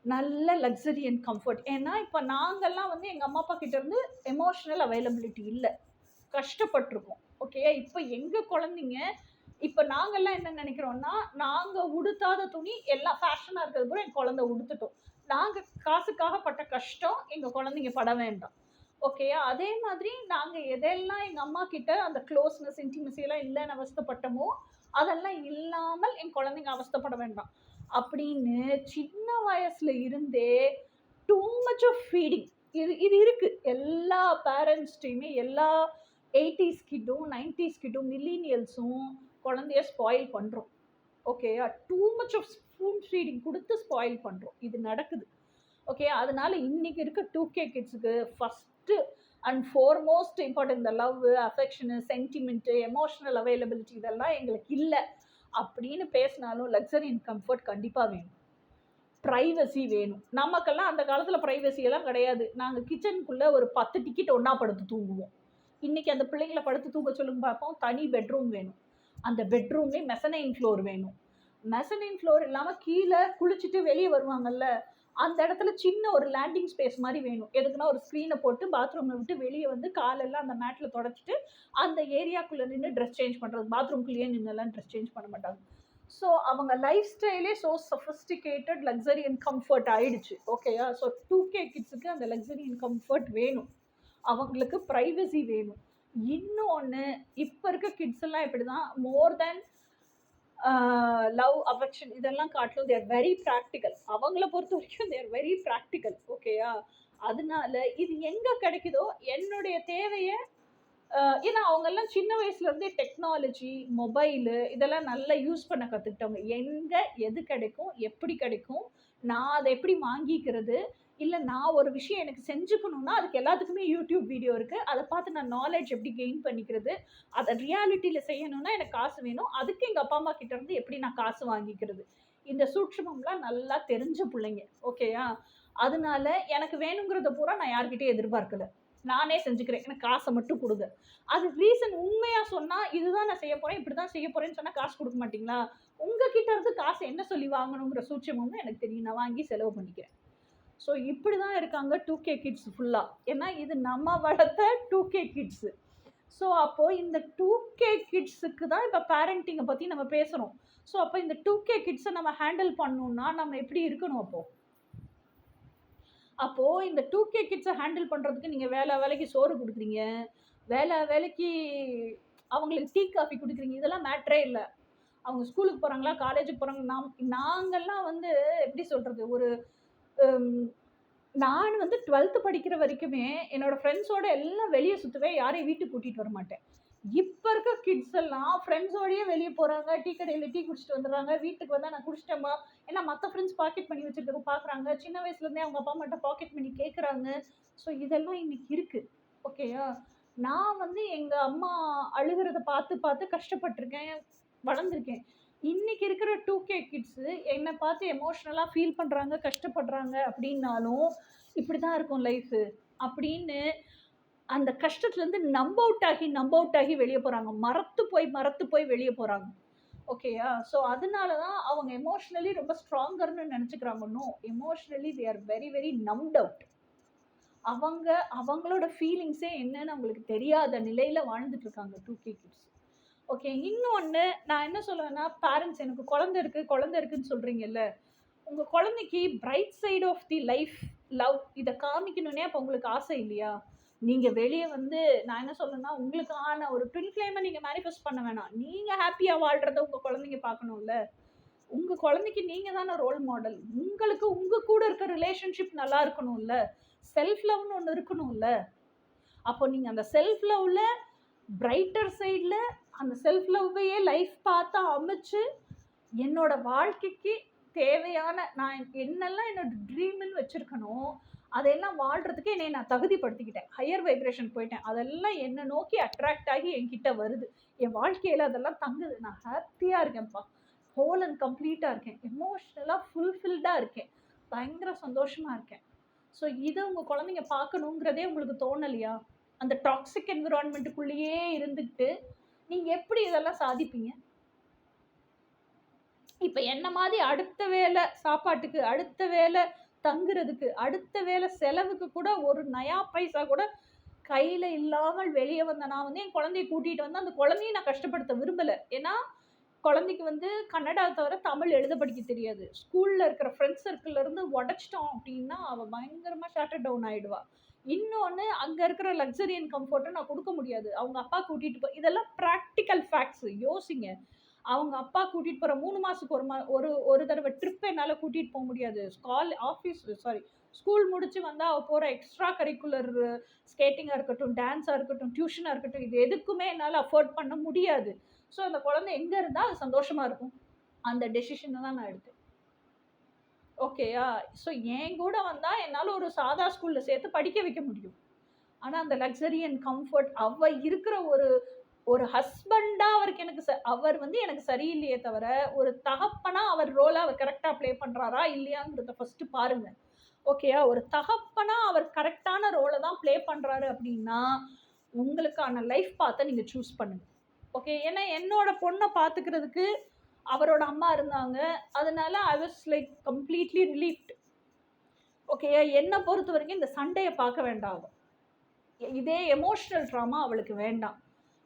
நல்ல லக்ஸரி அண்ட் கம்ஃபர்ட். ஏன்னா இப்போ நாங்கள்லாம் வந்து எங்கள் அம்மா அப்பா கிட்டேருந்து எமோஷ்னல் அவைலபிலிட்டி இல்லை, கஷ்டப்பட்டிருக்கோம். ஓகே, இப்போ எங்கள் குழந்தைங்க, இப்போ நாங்கள்லாம் என்ன நினைக்கிறோன்னா, நாங்கள் உடுத்தாத துணி எல்லாம் ஃபேஷனாக இருக்கிறது கூட என் குழந்தை உடுத்துட்டோம். நாங்கள் காசுக்காக பட்ட கஷ்டம் எங்கள் குழந்தைங்க பட வேண்டாம். ஓகேயா? அதே மாதிரி நாங்கள் எதெல்லாம் எங்கள் அம்மா கிட்ட அந்த க்ளோஸ்னஸ் இன்டிமசியெல்லாம் இல்லைன்னு அவஸ்தைப்பட்டோமோ அதெல்லாம் இல்லாமல் என் குழந்தைங்க அவஸ்தைப்பட வேண்டாம் அப்படின்னு சின்ன வயசுல இருந்தே டூ மச் ஆஃப் ஃபீடிங் இது இருக்குது எல்லா பேரண்ட்ஸ்டையுமே. எல்லா 80s கிட்டும் 90s கிட்டும் மில்லினியல்ஸும் குழந்தைய ஸ்பாயில் பண்ணுறோம். ஓகேயா? Too much half spoon feeding கொடுத்து ஸ்பாயில் பண்ணுறோம். இது நடக்குது. ஓகே, அதனால இன்னைக்கு இருக்க 2K கிட்ஸுக்கு ஃபஸ்ட்டு அண்ட் ஃபார்மோஸ்ட் இம்பார்ட்டன்ட் இந்த love, affection, sentiment, emotional availability இதெல்லாம் எங்களுக்கு இல்லை அப்படின்னு பேசினாலும் லக்ஸரி அண்ட் கம்ஃபர்ட் கண்டிப்பாக வேணும். ப்ரைவசி வேணும். நமக்கெல்லாம் அந்த காலத்தில் ப்ரைவசியெல்லாம் கிடையாது. நாங்கள் கிச்சனுக்குள்ளே ஒரு 10 டிக்கெட் ஒன்றா படுத்து தூங்குவோம். இன்றைக்கி அந்த பிள்ளைங்களை படுத்து தூங்க சொல்லுங்க பார்ப்போம். தனி பெட்ரூம் வேணும். அந்த பெட்ரூமே மெசனைன் ஃப்ளோர் வேணும். மெசனைன் ஃப்ளோர் இல்லாமல் கீழே குளிச்சுட்டு வெளியே வருவாங்கல்ல, அந்த இடத்துல சின்ன ஒரு லேண்டிங் ஸ்பேஸ் மாதிரி வேணும். எதுக்குன்னா ஒரு ஸ்க்ரீனை போட்டு பாத்ரூமை விட்டு வெளியே வந்து காலெல்லாம் அந்த மேட்டில் தொடச்சிட்டு அந்த ஏரியாக்குள்ளே நின்று ட்ரெஸ் சேஞ்ச் பண்ணுறது. பாத்ரூம்குள்ளேயே நின்றுலாம் ட்ரெஸ் சேஞ்ச் பண்ண மாட்டாங்க. ஸோ அவங்க லைஃப் ஸ்டைலே so sophisticated luxury and comfort ஆயிடுச்சு. ஓகேயா? ஸோ 2K கிட்ஸுக்கு அந்த லக்ஸரி அண்ட் கம்ஃபர்ட் வேணும். அவங்களுக்கு ப்ரைவசி வேணும். இன்னொன்று, இப்போ இருக்க கிட்ஸ் எல்லாம் எப்படி தான் மோர் தேன் லவ் அஃபெக்ஷன் இதெல்லாம் காட்டிலும் தேர் வெரி ப்ராக்டிக்கல். அவங்கள பொறுத்த வரைக்கும் தேர் வெரி ப்ராக்டிக்கல். ஓகேயா? அதனால இது எங்க கிடைக்குதோ என்னுடைய தேவைய ஏன்னா அவங்கெல்லாம் சின்ன வயசுல இருந்தே டெக்னாலஜி, மொபைலு இதெல்லாம் நல்லா யூஸ் பண்ண கத்துக்கிட்டவங்க. எங்க எது கிடைக்கும்? எப்படி கிடைக்கும்? நான் அத எப்படி வாங்கிக்கிறது? இல்ல நான் ஒரு விஷயம் எனக்கு செஞ்சுக்கணும்னா, அதுக்கு எல்லாத்துக்குமே யூடியூப் வீடியோ இருக்கு. அத பார்த்து நான் நாலேட்ஜ் எப்படி கெயின் பண்ணிக்கிறது? அத ரியாலிட்டில செய்யணும்னா எனக்கு காசு வேணும். அதுக்கு எங்க அப்பா, அம்மா கிட்ட இருந்து எப்படி நான் காசு வாங்கிக்கிறது? இந்த சூட்சுமம்லாம் நல்லா தெரிஞ்ச புள்ளைங்க. ஓகேயா? அதனால எனக்கு வேணுங்கிறத பூரா நான் யார்கிட்டயும் எதிர்பார்க்கல. நானே செஞ்சுக்கிறேன். எனக்கு காச மட்டும் குடுங்க. அது ரீசன் உண்மையா சொன்னா, இதுதான் நான் செய்ய போறேன், இப்படிதான் செய்ய போறேன்னு சொன்னா காசு குடுக்க மாட்டீங்களா? உங்க கிட்ட இருந்து காசு என்ன சொல்லி வாங்கணுங்கிற சூட்சுமமும் எனக்கு தெரியும். நான் வாங்கி செலவு பண்ணிக்கிறேன். ஸோ இப்படிதான் இருக்காங்க 2K கிட்ஸ் ஃபுல்லா. ஏன்னா இது நம்ம வளர்த்த 2K கிட்ஸ். ஸோ அப்போ இந்த 2K கிட்ஸுக்கு தான் இப்ப பேரண்டிங்க பத்தி நம்ம பேசுறோம். ஸோ அப்ப இந்த 2K கிட்ஸ நம்ம ஹேண்டில் பண்ணணும்னா நம்ம எப்படி இருக்கணும் அப்போ? அப்போ இந்த 2K கிட்ஸ ஹேண்டில் பண்றதுக்கு நீங்க வேலைக்கு சோறு குடுக்குறீங்க. வேலைக்கு அவங்களுக்கு டீ, காஃபி குடுக்குறீங்க. இதெல்லாம் மேட்டரே இல்ல. அவங்க ஸ்கூலுக்கு போறாங்களா, காலேஜுக்கு போறாங்க. நாங்கலாம் வந்து எப்படி சொல்றது? ஒரு ம் நான் வந்து 12த் படிக்கிற வரைக்குமே என்னோட ஃப்ரெண்ட்ஸோட எல்லாம் வெளிய சுத்துவேன். யாரையும் வீட்டுக்கு கூட்டிட்டு வரமாட்டேன். இப்ப இருக்க கிட்ஸ் எல்லாம் ஃப்ரெண்ட்ஸோடயே வெளிய போறாங்க. டீ கடையில டீ குடிச்சிட்டு வந்துடுறாங்க. வீட்டுக்கு வந்தா நான் குடிச்சிட்டேம்மா. ஏன்னா மத்த ஃப்ரெண்ட்ஸ் பாக்கெட் மணி வச்சிருக்கிறத பாக்குறாங்க. சின்ன வயசுல இருந்தே அவங்க அப்பா அம்மாட்ட பாக்கெட் மணி கேட்குறாங்க. ஸோ இதெல்லாம் இன்னைக்கு இருக்கு. ஓகேயா? நான் வந்து எங்க அம்மா அழுகுறத பார்த்து பார்த்து கஷ்டப்பட்டுருக்கேன். வளர்ந்துருக்கேன். இன்னைக்கு இருக்கிற 2K கிட்ஸ் என்ன பார்த்து எமோஷனலா ஃபீல் பண்றாங்க, கஷ்டப்படுறாங்க அப்படின்னாலும், இப்படிதான் இருக்கும் லைஃபு அப்படின்னு அந்த கஷ்டத்துலேருந்து நம்ப் அவுட் ஆகி வெளிய போறாங்க. மரத்து போய் வெளிய போறாங்க. ஓகேயா? ஸோ அதனால தான் அவங்க எமோஷனலி ரொம்ப ஸ்ட்ராங்கர்ன்னு நெனச்சுக்கிறாங்க. No, emotionally they are very, very numbed out. அவங்களோட ஃபீலிங்ஸே என்னன்னு அவங்களுக்கு தெரியாத நிலையில வாழ்ந்துட்டு இருக்காங்க 2K கிட்ஸ். ஓகே. இன்னொன்னு நான் என்ன சொல்லுவேன்னா, பேரண்ட்ஸ் எனக்கு குழந்தை இருக்குன்னு சொல்றீங்கல்ல. உங்க குழந்தைக்கு bright side of the life, love இத காமிக்கணும்னே அப்ப உங்களுக்கு ஆசை இல்லையா? நீங்க வெளிய வந்து நான் என்ன சொல்றேன்னா, உங்களுக்கான ஒரு ட்வின் ஃப்ளேம நீங்க மேனிஃபெஸ்ட் பண்ண வேணாம். நீங்க ஹேப்பியா வாழ்றத உங்க குழந்தைங்க பார்க்கணும்ல. உங்க குழந்தைக்கு நீங்க தான ரோல் மாடல். உங்களுக்கு உங்க கூட இருக்க ரிலேஷன்ஷிப் நல்லா இருக்கணும்ல. செல்ஃப் லவ்னு ஒண்ணு இருக்கணும்ல. அப்போ நீங்க அந்த செல்ஃப் லவ்ல பிரைட்டர் சைட்ல அந்த செல்ஃப் லவ்வையே லைஃப் பார்த்து அமைச்சு என்னோட வாழ்க்கைக்கு தேவையான நான் என்னெல்லாம் என்னோட ட்ரீம்னு வச்சிருக்கனோ அதையெல்லாம் வாழ்றதுக்கு என்னை நான் தகுதிப்படுத்திக்கிட்டேன். ஹையர் வைப்ரேஷன் போயிட்டேன். அதெல்லாம் என்னை நோக்கி அட்ராக்ட் ஆகி என்கிட்ட வருது. என் வாழ்க்கையில அதெல்லாம் தங்குது. நான் ஹாப்பியா இருக்கேன்ப்பா. ஹோல் அண்ட் கம்ப்ளீட்டா இருக்கேன். எமோஷனலா ஃபுல்ஃபில்டா இருக்கேன். பயங்கர சந்தோஷமா இருக்கேன். ஸோ இதை உங்க குழந்தைங்க பார்க்கணுங்கிறதே உங்களுக்கு தோணலையா? அந்த டாக்ஸிக் என்விரான்மெண்ட்டுக்குள்ளேயே இருந்துட்டு நீங்க எப்படி இதெல்லாம் சாதிப்பீங்க? இப்ப என்ன மாதிரி அடுத்த வேலை சாப்பாட்டுக்கு, அடுத்த வேலை தங்குறதுக்கு, அடுத்த வேலை செலவுக்கு கூட ஒரு நயா பைசா கூட கையில இல்லாமல் வெளியே வந்த நான் வந்து என் குழந்தைய கூட்டிட்டு வந்து அந்த குழந்தைய நான் கஷ்டப்படுத்த விரும்பல. ஏன்னா குழந்தைக்கு வந்து கன்னடா தவிர தமிழ் எழுத படிக்க தெரியாது. ஸ்கூல்ல இருக்கிற ஃப்ரெண்ட்ஸ் சர்க்கிள்ல இருந்து உடைச்சிட்டோம் அப்படின்னா அவ பயங்கரமா ஷட்டர் டவுன் ஆயிடுவா. இன்னொன்னு அங்க இருக்கிற லக்ஸரி அண்ட் கம்ஃபர்ட்ட நான் கொடுக்க முடியாது. அவங்க அப்பா கூட்டிட்டு இதெல்லாம் பிராக்டிகல் ஃபேக்ட்ஸ். யோசிங்க. அவங்க அப்பா கூட்டிட்டு போற 3 மாசத்துக்கு ஒரு தடவை ட்ரிப் என்னால கூட்டிட்டு போக முடியாது. ஸ்கூல் முடிச்சு வந்தா அவ போற எக்ஸ்ட்ரா கரிக்குலர் ஸ்கேட்டிங்கா இருக்கட்டும், டான்ஸா இருக்கட்டும், டியூஷனா இருக்கட்டும், இது எதுக்குமே என்னால அஃபோர்ட் பண்ண முடியாது. ஸோ அந்த குழந்தை எங்க இருந்தா அது சந்தோஷமா இருக்கும். அந்த டெசிஷனை தான் நான் எடுத்தேன். ஓகேயா? ஸோ என் கூட வந்தா என்னால ஒரு சாதா ஸ்கூல்ல சேர்த்து படிக்க வைக்க முடியும். ஆனா அந்த லக்ஸரி அண்ட் கம்ஃபர்ட் அவ இருக்கிற ஒரு ஒரு ஹஸ்பண்டா அவருக்கு அவர் வந்து எனக்கு சரியில்லையே தவிர, ஒரு தகப்பனா அவர் ரோல அவர் கரெக்ட்டா ப்ளே பண்றாரா இல்லையாங்கிறத ஃபர்ஸ்ட் பாருங்க. ஓகேயா? ஒரு தகப்பனா அவர் கரெக்ட்டான ரோல தான் ப்ளே பண்றாரு அப்படின்னா, உங்களுக்கான லைஃப் பாத்த நீங்க சூஸ் பண்ணுங்க. ஓகே. ஏன்னா என்னோட பொண்ண பாத்துக்கிறதுக்கு அவரோட அம்மா இருந்தாங்க. அதனால I was like completely relieved. ஓகேயா? என்ன பொறுத்தவரைக்கும் இந்த சண்டைய பார்க்க வேண்டாம் அவ. இதே எமோஷனல் ட்ராமா அவளுக்கு வேண்டாம்.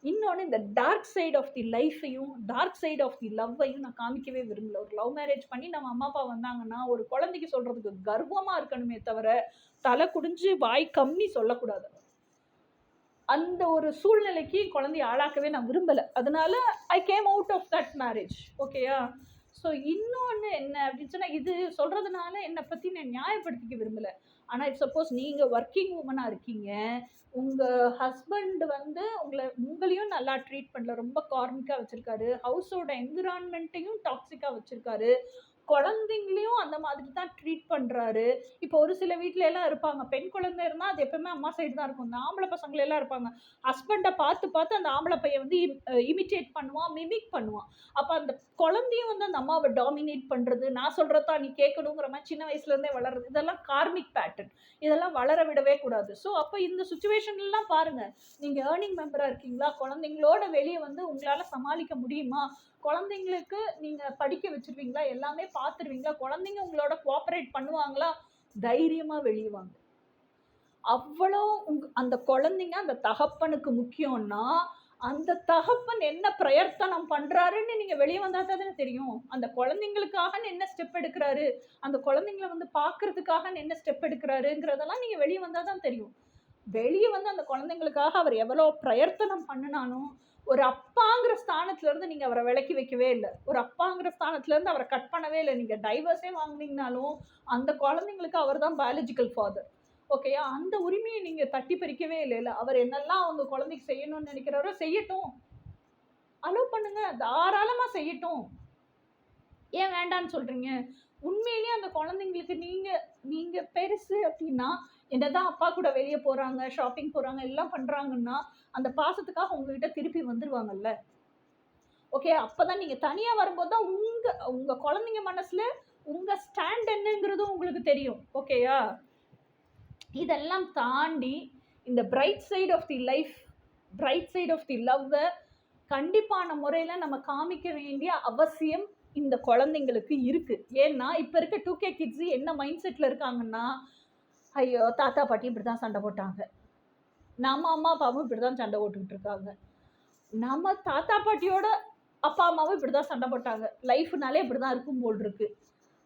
இன்னொன்னு இந்த டார்க் சைட் ஆஃப் தி லைஃப்பையும், டார்க் சைட் ஆஃப் தி லவ்வையும் நான் காமிக்கவே விரும்பல. ஒரு லவ் மேரேஜ் பண்ணி நம்ம அம்மா, அப்பா வந்தாங்கன்னா, ஒரு குழந்தைக்கு சொல்றதுக்கு கர்வமா இருக்கணுமே தவிர, தலை குனிஞ்சு வாய் கம்மி சொல்லக்கூடாது. அந்த ஒரு சூழ்நிலைக்கு குழந்தைய ஆளாக்கவே நான் விரும்பலை. அதனால I came out of that marriage. ஓகேயா? ஸோ இன்னொன்று என்ன அப்படின்னு சொன்னால், இது சொல்கிறதுனால என்னை பற்றி நான் நியாயப்படுத்திக்க விரும்பலை. ஆனால் இப் சப்போஸ் நீங்கள் ஒர்க்கிங் உமனாக இருக்கீங்க, உங்கள் ஹஸ்பண்ட் வந்து உங்களையும் நல்லா ட்ரீட் பண்ணல, ரொம்ப கார்மிக்காக வச்சுருக்காரு, ஹவுஸோட என்விரான்மெண்ட்டையும் டாக்ஸிக்காக வச்சுருக்காரு, குழந்தைங்களையும் அந்த மாதிரி தான் ட்ரீட் பண்ணுறாரு. இப்போ ஒரு சில வீட்டில எல்லாம் இருப்பாங்க, பெண் குழந்தை இருந்தால் அது எப்பவுமே அம்மா சைடு தான் இருக்கும். இந்த ஆம்பளை பசங்கள எல்லாம் இருப்பாங்க, ஹஸ்பண்டை பார்த்து பார்த்து அந்த ஆம்பளை பையன் வந்து இமிட்டேட் பண்ணுவான், மிமிக் பண்ணுவான். அப்போ அந்த குழந்தையும் வந்து அந்த அம்மாவை டாமினேட் பண்ணுறது, நான் சொல்கிறதா நீ கேட்கணுங்கிற மாதிரி சின்ன வயசுலேருந்தே வளருது, இதெல்லாம் கார்மிக் பேட்டர்ன். இதெல்லாம் வளர விடவே கூடாது. ஸோ அப்போ இந்த சுச்சுவேஷன்லாம் பாருங்கள், நீங்கள் ஏர்னிங் மெம்பராக இருக்கீங்களா, குழந்தைங்களோட வெளியே வந்து உங்களால் சமாளிக்க முடியுமா, குழந்தைங்களுக்கு நீங்கள் படிக்க வச்சிருவீங்களா, எல்லாமே பார்த்துருவீங்களா, குழந்தைங்க உங்களோட கோஆப்ரேட் பண்ணுவாங்களா, தைரியமாக வெளியே வாங்க. அவ்வளோ அந்த குழந்தைங்க அந்த தகப்பனுக்கு முக்கியம்னா, அந்த தகப்பன் என்ன பிரயத்தனம் பண்றாருன்னு நீங்க வெளியே வந்தா தானே தெரியும். அந்த குழந்தைங்களுக்காக என்ன ஸ்டெப் எடுக்கிறாரு, அந்த குழந்தைங்களை வந்து பார்க்கறதுக்காக என்ன ஸ்டெப் எடுக்கிறாருங்கிறதெல்லாம் நீங்க வெளியே வந்தா தான் தெரியும். வெளியே வந்து அந்த குழந்தைங்களுக்காக அவர் எவ்வளோ பிரயத்தனம் பண்ணினாலும், ஒரு அப்பாங்கிற ஸ்தானத்துல இருந்து நீங்க அவரை விலக்கி வைக்கவே இல்லை. ஒரு அப்பாங்கிற ஸ்தானத்துல இருந்து அவரை கட் பண்ணவே இல்லை. நீங்க டைவர்ஸே வாங்கினீங்கனாலும் அந்த குழந்தைங்களுக்கு அவர் தான் பயாலஜிக்கல் ஃபாதர். ஓகேயா? அந்த உரிமையை நீங்க தட்டி பறிக்கவே இல்லை. அவர் என்னெல்லாம் அவங்க குழந்தைக்கு செய்யணும்னு நினைக்கிறாரோ செய்யட்டும், அலோவ் பண்ணுங்க, தாராளமா செய்யட்டும். ஏன் வேண்டான்னு சொல்றீங்க? உண்மையிலேயே அந்த குழந்தைங்களுக்கு நீங்க நீங்க பெருசு அப்படின்னா, என்னதான் அப்பா கூட வெளியே போறாங்க, ஷாப்பிங் போறாங்க, எல்லாம் பண்றாங்கன்னா, அந்த பாசத்துக்காக உங்ககிட்ட திருப்பி வந்துருவாங்கல்ல. ஓகே, அப்பதான் நீங்க தனியா வரும்போது தான் உங்க உங்க குழந்தைங்க மனசுல உங்க ஸ்டாண்ட் என்னங்கிறதும் உங்களுக்கு தெரியும். ஓகேயா? இதெல்லாம் தாண்டி இந்த bright side of the life, bright side of the லவ்வை கண்டிப்பான முறையில் நம்ம காமிக்க வேண்டிய அவசியம் இந்த குழந்தைங்களுக்கு இருக்கு. ஏன்னா இப்போ இருக்க 2K கிட்ஸ் என்ன மைண்ட் செட்டில் இருக்காங்கன்னா, ஐயோ தாத்தா பாட்டி இப்படி தான் சண்டை போட்டாங்க, நம்ம அம்மா அப்பாவும் இப்படி தான் சண்டை போட்டுக்கிட்டு இருக்காங்க, நம்ம தாத்தா பாட்டியோட அப்பா அம்மாவும் இப்படி தான் சண்டை போட்டாங்க, லைஃப்னாலே இப்படி தான் இருக்கும் போல் இருக்கு.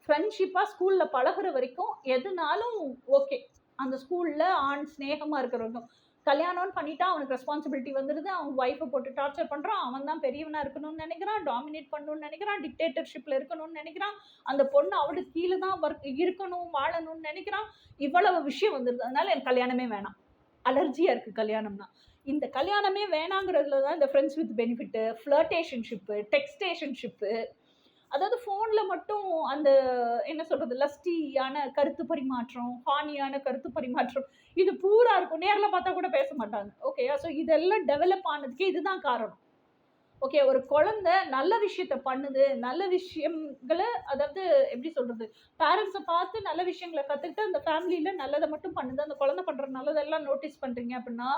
ஃப்ரெண்ட்ஷிப்பாக ஸ்கூலில் பழகுற வரைக்கும் எதுனாலும் ஓகே, அந்த ஸ்கூலில் ஆண் ஸ்நேகமாக இருக்கிற வரைக்கும். கல்யாணம்னு பண்ணிட்டா அவனுக்கு ரெஸ்பான்சிபிலிட்டி வந்துடுது, அவன் ஒய்ஃபை போட்டு டார்ச்சர் பண்ணுறான், அவன் தான் பெரியவனாக இருக்கணும்னு நினைக்கிறான், டாமினேட் பண்ணணும்னு நினைக்கிறான், டிக்டேட்டர்ஷிப்பில் இருக்கணும்னு நினைக்கிறான், அந்த பொண்ணு அவளுக்கு கீழே தான் இருக்கணும் வாழணும்னு நினைக்கிறான், இவ்வளவு விஷயம் வந்துடுது. அதனால எனக்கு கல்யாணமே வேணாம், அலர்ஜியாக இருக்குது கல்யாணம்னா. இந்த கல்யாணமே வேணாங்கிறதுல தான் இந்த ஃப்ரெண்ட்ஸ் வித் பெனிஃபிட்டு, ஃப்ளர்டேஷன்ஷிப்பு, டெக்ஸ்டேஷன்ஷிப்பு, அதாவது ஃபோனில் மட்டும் அந்த என்ன சொல்கிறது, லஸ்டியான கருத்து பரிமாற்றம், ஹானியான கருத்து பரிமாற்றம், இது பூரா இருக்கும். நேரில் பார்த்தா கூட பேச மாட்டாங்க. ஓகேயா? ஸோ இதெல்லாம் டெவலப் ஆனதுக்கே இதுதான் காரணம். ஓகே, ஒரு குழந்தை நல்ல விஷயத்த பண்ணுது, நல்ல விஷயங்களை, அதாவது எப்படி சொல்கிறது, பேரண்ட்ஸை பார்த்து நல்ல விஷயங்களை கற்றுக்கிட்டு அந்த ஃபேமிலியில் நல்லதை மட்டும் பண்ணுது, அந்த குழந்தை பண்ணுற நல்லதெல்லாம் நோட்டீஸ் பண்ணுறீங்க அப்படின்னா,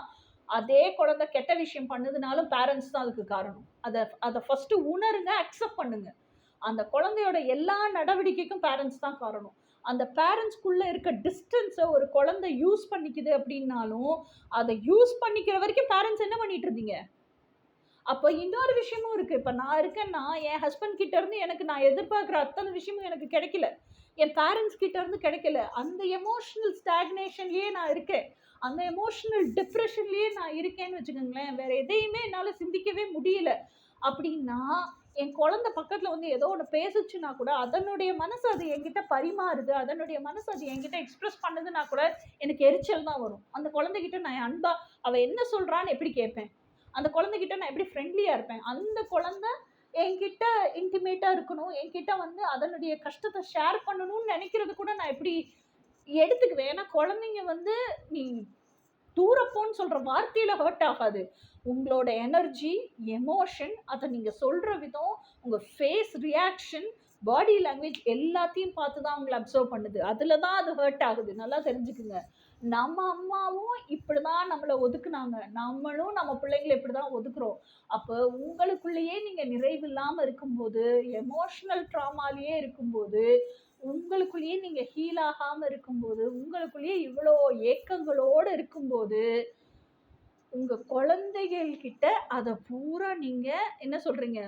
அதே குழந்தை கெட்ட விஷயம் பண்ணுதுனாலும் பேரண்ட்ஸ் தான் அதுக்கு காரணம். அதை ஃபஸ்ட்டு உணருங்க, அக்செப்ட் பண்ணுங்க. அந்த குழந்தையோட எல்லா நடவடிக்கைக்கும் பேரண்ட்ஸ் தான் காரணம். அந்த பேரண்ட்ஸ்குள்ளே இருக்க டிஸ்டன்ஸை ஒரு குழந்தை யூஸ் பண்ணிக்குது அப்படின்னாலும், அதை யூஸ் பண்ணிக்கிற வரைக்கும் பேரண்ட்ஸ் என்ன பண்ணிட்டு இருந்தீங்க? அப்போ இன்னொரு விஷயமும் இருக்குது. இப்போ நான் இருக்கேன்னா, என் ஹஸ்பண்ட் கிட்ட இருந்து எனக்கு நான் எதிர்பார்க்குற அத்தனை விஷயமும் எனக்கு கிடைக்கல, என் பேரண்ட்ஸ் கிட்ட இருந்து கிடைக்கல. அந்த எமோஷனல் ஸ்டாக்னேஷன்லேயே நான் இருக்கேன், அந்த எமோஷனல் டிப்ரெஷன்லேயே நான் இருக்கேன்னு வச்சுக்கோங்களேன். வேறு எதையுமே என்னால் சிந்திக்கவே முடியல. அப்படின்னா என் குழந்தை பக்கத்தில் வந்து ஏதோ ஒன்று பேசுச்சுன்னா கூட அதனுடைய மனசு அது என்கிட்ட பரிமாறுது, அதனுடைய மனசு அது என்கிட்ட எக்ஸ்பிரஸ் பண்ணுதுன்னா கூட எனக்கு எரிச்சல் தான் வரும். அந்த குழந்தைகிட்ட நான் அன்பா அவள் என்ன சொல்கிறான்னு எப்படி கேட்பேன், அந்த குழந்தைகிட்ட நான் எப்படி ஃப்ரெண்ட்லியாக இருப்பேன், அந்த குழந்தை என்கிட்ட இன்டிமேட்டாக இருக்கணும், என்கிட்ட வந்து அதனுடைய கஷ்டத்தை ஷேர் பண்ணணும்னு நினைக்கிறது கூட நான் எப்படி எடுத்துக்குவேன். ஏன்னா குழந்தைங்க வந்து நீ தூரப்போன்னு சொல்கிற வார்த்தையில் ஹர்ட் ஆகாது, உங்களோட எனர்ஜி, எமோஷன், அதை நீங்கள் சொல்கிற விதம், உங்கள் ஃபேஸ் ரியாக்ஷன், பாடி லாங்குவேஜ் எல்லாத்தையும் பார்த்து தான் உங்களை அப்சர்வ் பண்ணுது. அதில் தான் அது ஹர்ட் ஆகுது. நல்லா தெரிஞ்சுக்குங்க. நம்ம அம்மாவும் இப்படி தான் நம்மளை ஒதுக்குனாங்க, நம்மளும் நம்ம பிள்ளைங்களை இப்படி தான் ஒதுக்குறோம். அப்போ உங்களுக்குள்ளேயே நீங்கள் நிறைவு இல்லாமல் இருக்கும்போது, எமோஷ்னல் ட்ராமாலேயே இருக்கும்போது, உங்களுக்குள்ளேயே நீங்கள் ஹீல் ஆகாமல் இருக்கும்போது, உங்களுக்குள்ளேயே இவ்வளோ ஏக்கங்களோடு இருக்கும்போது, உங்கள் குழந்தைகள் கிட்ட அதை பூரா நீங்கள் என்ன சொல்கிறீங்க,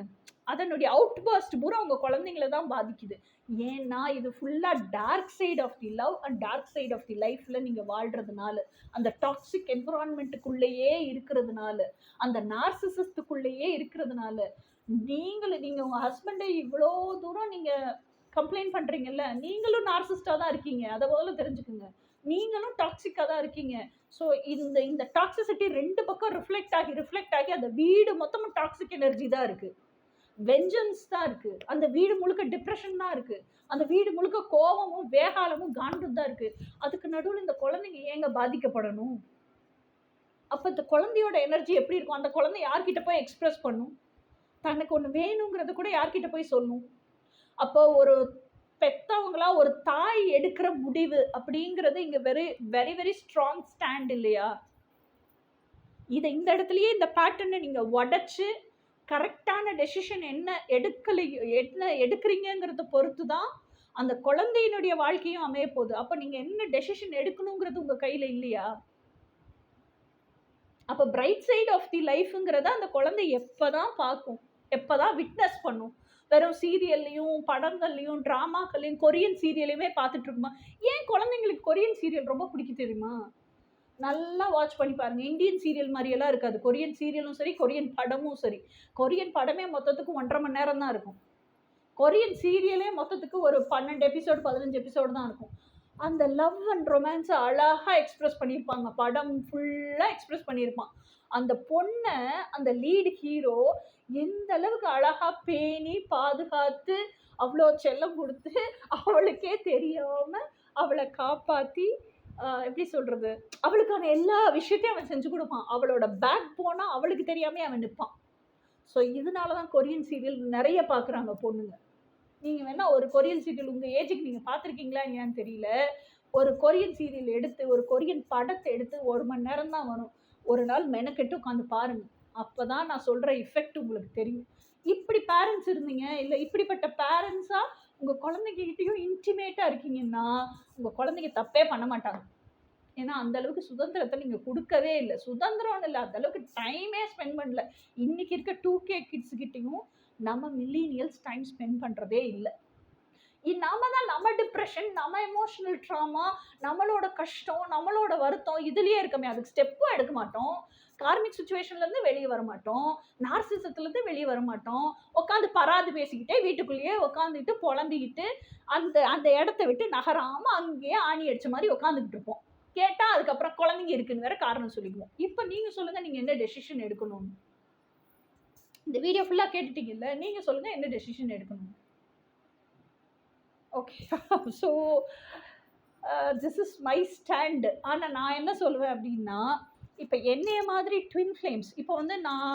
அதனுடைய அவுட் பர்ஸ்ட் பூரா உங்க குழந்தைங்கள தான் பாதிக்குது. ஏன்னா இது ஃபுல்லா dark side of the love and dark side of the லைஃப்ல நீங்க வாழ்றதுனால, அந்த டாக்ஸிக் என்விரான்மெண்ட்டுக்குள்ளேயே இருக்கிறதுனால, அந்த நார்சிசிஸ்டுக்குள்ளேயே இருக்கிறதுனால, நீங்க உங்க ஹஸ்பண்டை இவ்வளோ தூரம் நீங்க கம்ப்ளைண்ட் பண்றீங்கல்ல, நீங்களும் நார்சிஸ்டா தான் இருக்கீங்க. அத முதல்ல தெரிஞ்சுக்குங்க. நீங்களும் டாக்ஸிக்கா தான் இருக்கீங்க. ஸோ இந்த டாக்ஸிசிட்டி 2 பக்கம் ரிஃப்ளெக்ட் ஆகி அந்த வீடு மொத்தமும் டாக்ஸிக் எனர்ஜி தான் இருக்கு. வெஞ்சன்ஸ் தான் இருக்கு. அந்த வீடு முழுக்க டிப்ரெஷன் தான் இருக்கு. அந்த வீடு முழுக்க கோவமும், வேகாலமும், காண்டும் தான் இருக்கு. அதுக்கு நடுவுல இந்த குழந்தைங்க ஏங்க பாதிக்கப்படணும்? அப்ப இந்த குழந்தையோட எனர்ஜி எப்படி இருக்கும்? அந்த குழந்தை யார்கிட்ட போய் எக்ஸ்பிரஸ் பண்ணும்? தனக்கு ஒண்ணு வேணுங்கிறத கூட யார்கிட்ட போய் சொல்லும்? அப்போ ஒரு பெத்தவங்களா ஒரு தாய் எடுக்கிற முடிவு அப்படிங்கிறது இங்க very very very strong stand இல்லையா? இந்த இடத்துலயே இந்த பேட்டர்னை நீங்க உடைச்சு கரெக்டான டெசிஷன் என்ன எடுக்கிறீங்கிறத பொறுத்து தான் அந்த குழந்தையினுடைய வாழ்க்கையும் அமைய போகுது. அப்ப நீங்க என்ன டெசிஷன் எடுக்கணுங்கிறது உங்க கையில இல்லையா? அப்ப பிரைட் சைட் ஆஃப் தி லைஃப்ங்கிறத அந்த குழந்தை எப்பதான் பார்க்கும், எப்பதான் விட்னஸ் பண்ணும்? வெறும் சீரியல்லையும், படங்கள்லையும், டிராமாக்கள்லையும், கொரியன் சீரியலையுமே பார்த்துட்டு இருக்குமா? ஏன் குழந்தைங்களுக்கு கொரியன் சீரியல் ரொம்ப பிடிக்கும் தெரியுமா? நல்லா வாட்ச் பண்ணி பாருங்க. இந்தியன் சீரியல் மாதிரியெல்லாம் இருக்காது. கொரியன் சீரியலும் சரி, கொரியன் படமும் சரி. கொரியன் படமே மொத்தத்துக்கு 1.5 மணி நேரம் தான் இருக்கும். கொரியன் சீரியலே மொத்தத்துக்கு ஒரு 12 எபிசோடு 15 எபிசோடு தான் இருக்கும். அந்த லவ் அண்ட் ரொமான்ஸை அழகா எக்ஸ்பிரஸ் பண்ணியிருப்பாங்க. படம் ஃபுல்லா எக்ஸ்பிரஸ் பண்ணியிருப்பான். அந்த பொண்ணை அந்த லீடு ஹீரோ எந்த அளவுக்கு அழகா பேணி பாதுகாத்து அவ்வளோ செல்லம் கொடுத்து அவளுக்கே தெரியாம அவளை காப்பாத்தி எப்படி சொல்றது, அவளுக்கான எல்லா விஷயத்தையும் அவன் செஞ்சு கொடுப்பான். அவளோட பேக் போனா அவளுக்கு தெரியாம அவன் நிற்பான். ஸோ இதனாலதான் கொரியன் சீரியல் நிறைய பாக்குறாங்க பொண்ணுங்க. நீங்க வேணா ஒரு கொரியன் சீரியல் உங்க ஏஜுக்கு நீங்க பாத்திருக்கீங்களா இல்லையான்னு தெரியல. ஒரு கொரியன் சீரியல் எடுத்து, ஒரு கொரியன் படத்தை எடுத்து 1 மணி நேரம் தான் வரும். ஒரு நாள் மெனக்கெட்டு உட்காந்து பாருங்க. அப்பதான் நான் சொல்ற எஃபெக்ட் உங்களுக்கு தெரியும். இப்படி பேரண்ட்ஸ் இருந்தீங்க, இல்ல இப்படிப்பட்ட பேரண்ட்ஸா உங்க குழந்தைகிட்டயும் இன்டிமேட்டா இருக்கீங்கன்னா உங்க குழந்தைங்க தப்பே பண்ண மாட்டாங்க. ஏன்னா அந்த அளவுக்கு சுதந்திரத்தை நீங்க கொடுக்கவே இல்லை. சுதந்திரம் இல்லை, அந்த அளவுக்கு டைமே ஸ்பெண்ட் பண்ணல. இன்னைக்கு இருக்க 2K கிட்ஸ் கிட்டையும் நம்ம மில்லினியல்ஸ் டைம் ஸ்பெண்ட் பண்றதே இல்லை. நாம தான் நம்ம டிப்ரெஷன், நம்ம எமோஷனல் ட்ராமா, நம்மளோட கஷ்டம், நம்மளோட வருத்தம் இதுலயே இருக்கமே. அதுக்கு ஸ்டெப்பும் எடுக்க மாட்டோம். கார்மிக் சுச்சுவேஷன்ல இருந்து வெளியே வர மாட்டோம். நார்சிசத்துல இருந்து வெளியே வர மாட்டோம். உட்காந்து பராது பேசிக்கிட்டே வீட்டுக்குள்ளேயே உட்காந்துட்டு புலம்பிக்கிட்டு அந்த அந்த இடத்த விட்டு நகராம அங்கேயே ஆணி அடிச்ச மாதிரி உட்காந்துக்கிட்டு இருப்போம். கேட்டா அதுக்கப்புறம் குழந்தைங்க இருக்குன்னு வேற காரணம் சொல்லிக்குவோம். இப்ப நீங்க சொல்லுங்க, நீங்க என்ன டெசிஷன் எடுக்கணும்னு? இந்த வீடியோ ஃபுல்லா கேட்டுட்டீங்கல்ல, நீங்க சொல்லுங்க என்ன டெசிஷன் எடுக்கணும்? Okay. So this is my stand. ஆனால் நான் என்ன சொல்லுவேன் அப்படின்னா, இப்போ என்னைய மாதிரி ட்வின் ஃப்ளேம்ஸ் இப்போ வந்து நான்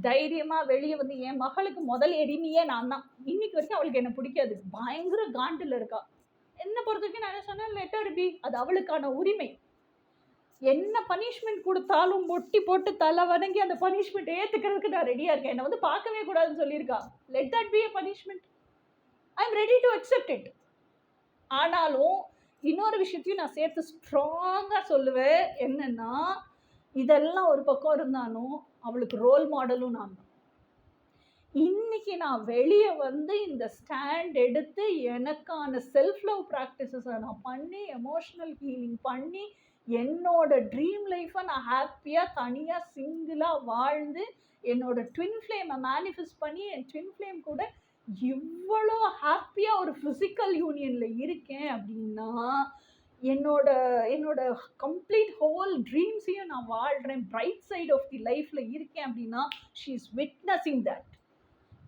தைரியமாக வெளியே வந்து என் மகளுக்கு முதல் எரிமையே நான் தான். இன்னைக்கு வரைக்கும் அவளுக்கு என்ன பிடிக்காது, பயங்கர காண்டில் இருக்கா. என்ன பொறுத்த வரைக்கும் நான் என்ன சொன்னேன், லெட்டர் பி, அது அவளுக்கான உரிமை. என்ன பனிஷ்மெண்ட் கொடுத்தாலும் மொட்டி போட்டு தலை வணங்கி அந்த பனிஷ்மெண்ட் ஏற்றுக்கிறதுக்கு நான் ரெடியாக இருக்கேன். என்னை வந்து பார்க்கவே கூடாதுன்னு சொல்லியிருக்கா. Let that B a punishment. I am ready to accept it. ஆனாலும் இன்னொரு விஷயத்தையும் நான் சேர்த்து ஸ்ட்ராங்காக சொல்லுவேன். என்னன்னா, இதெல்லாம் ஒரு பக்கம் இருந்தாலும் அவளுக்கு ரோல் மாடலும் நான் தான். இன்னைக்கு நான் வெளியே வந்து இந்த ஸ்டாண்ட் எடுத்து எனக்கான செல்ஃப் லவ் ப்ராக்டிசஸை நான் பண்ணி எமோஷனல் ஹீலிங் பண்ணி என்னோட ட்ரீம் லைஃப்பை நான் ஹாப்பியாக தனியாக சிங்கிளாக வாழ்ந்து என்னோட ட்வின் ஃப்ளேமை மேனிஃபெஸ்ட் பண்ணி என் ட்வின் ஃப்ளேம் கூட இவ்வளோ ஹாப்பியாக ஒரு ஃபிசிக்கல் யூனியனில் இருக்கேன் அப்படின்னா, என்னோட என்னோட கம்ப்ளீட் ஹோல் ட்ரீம்ஸையும் நான் வாழ்கிறேன், பிரைட் சைட் ஆஃப் தி லைஃப்பில் இருக்கேன் அப்படின்னா ஷீ இஸ் விட்னஸிங் தட்.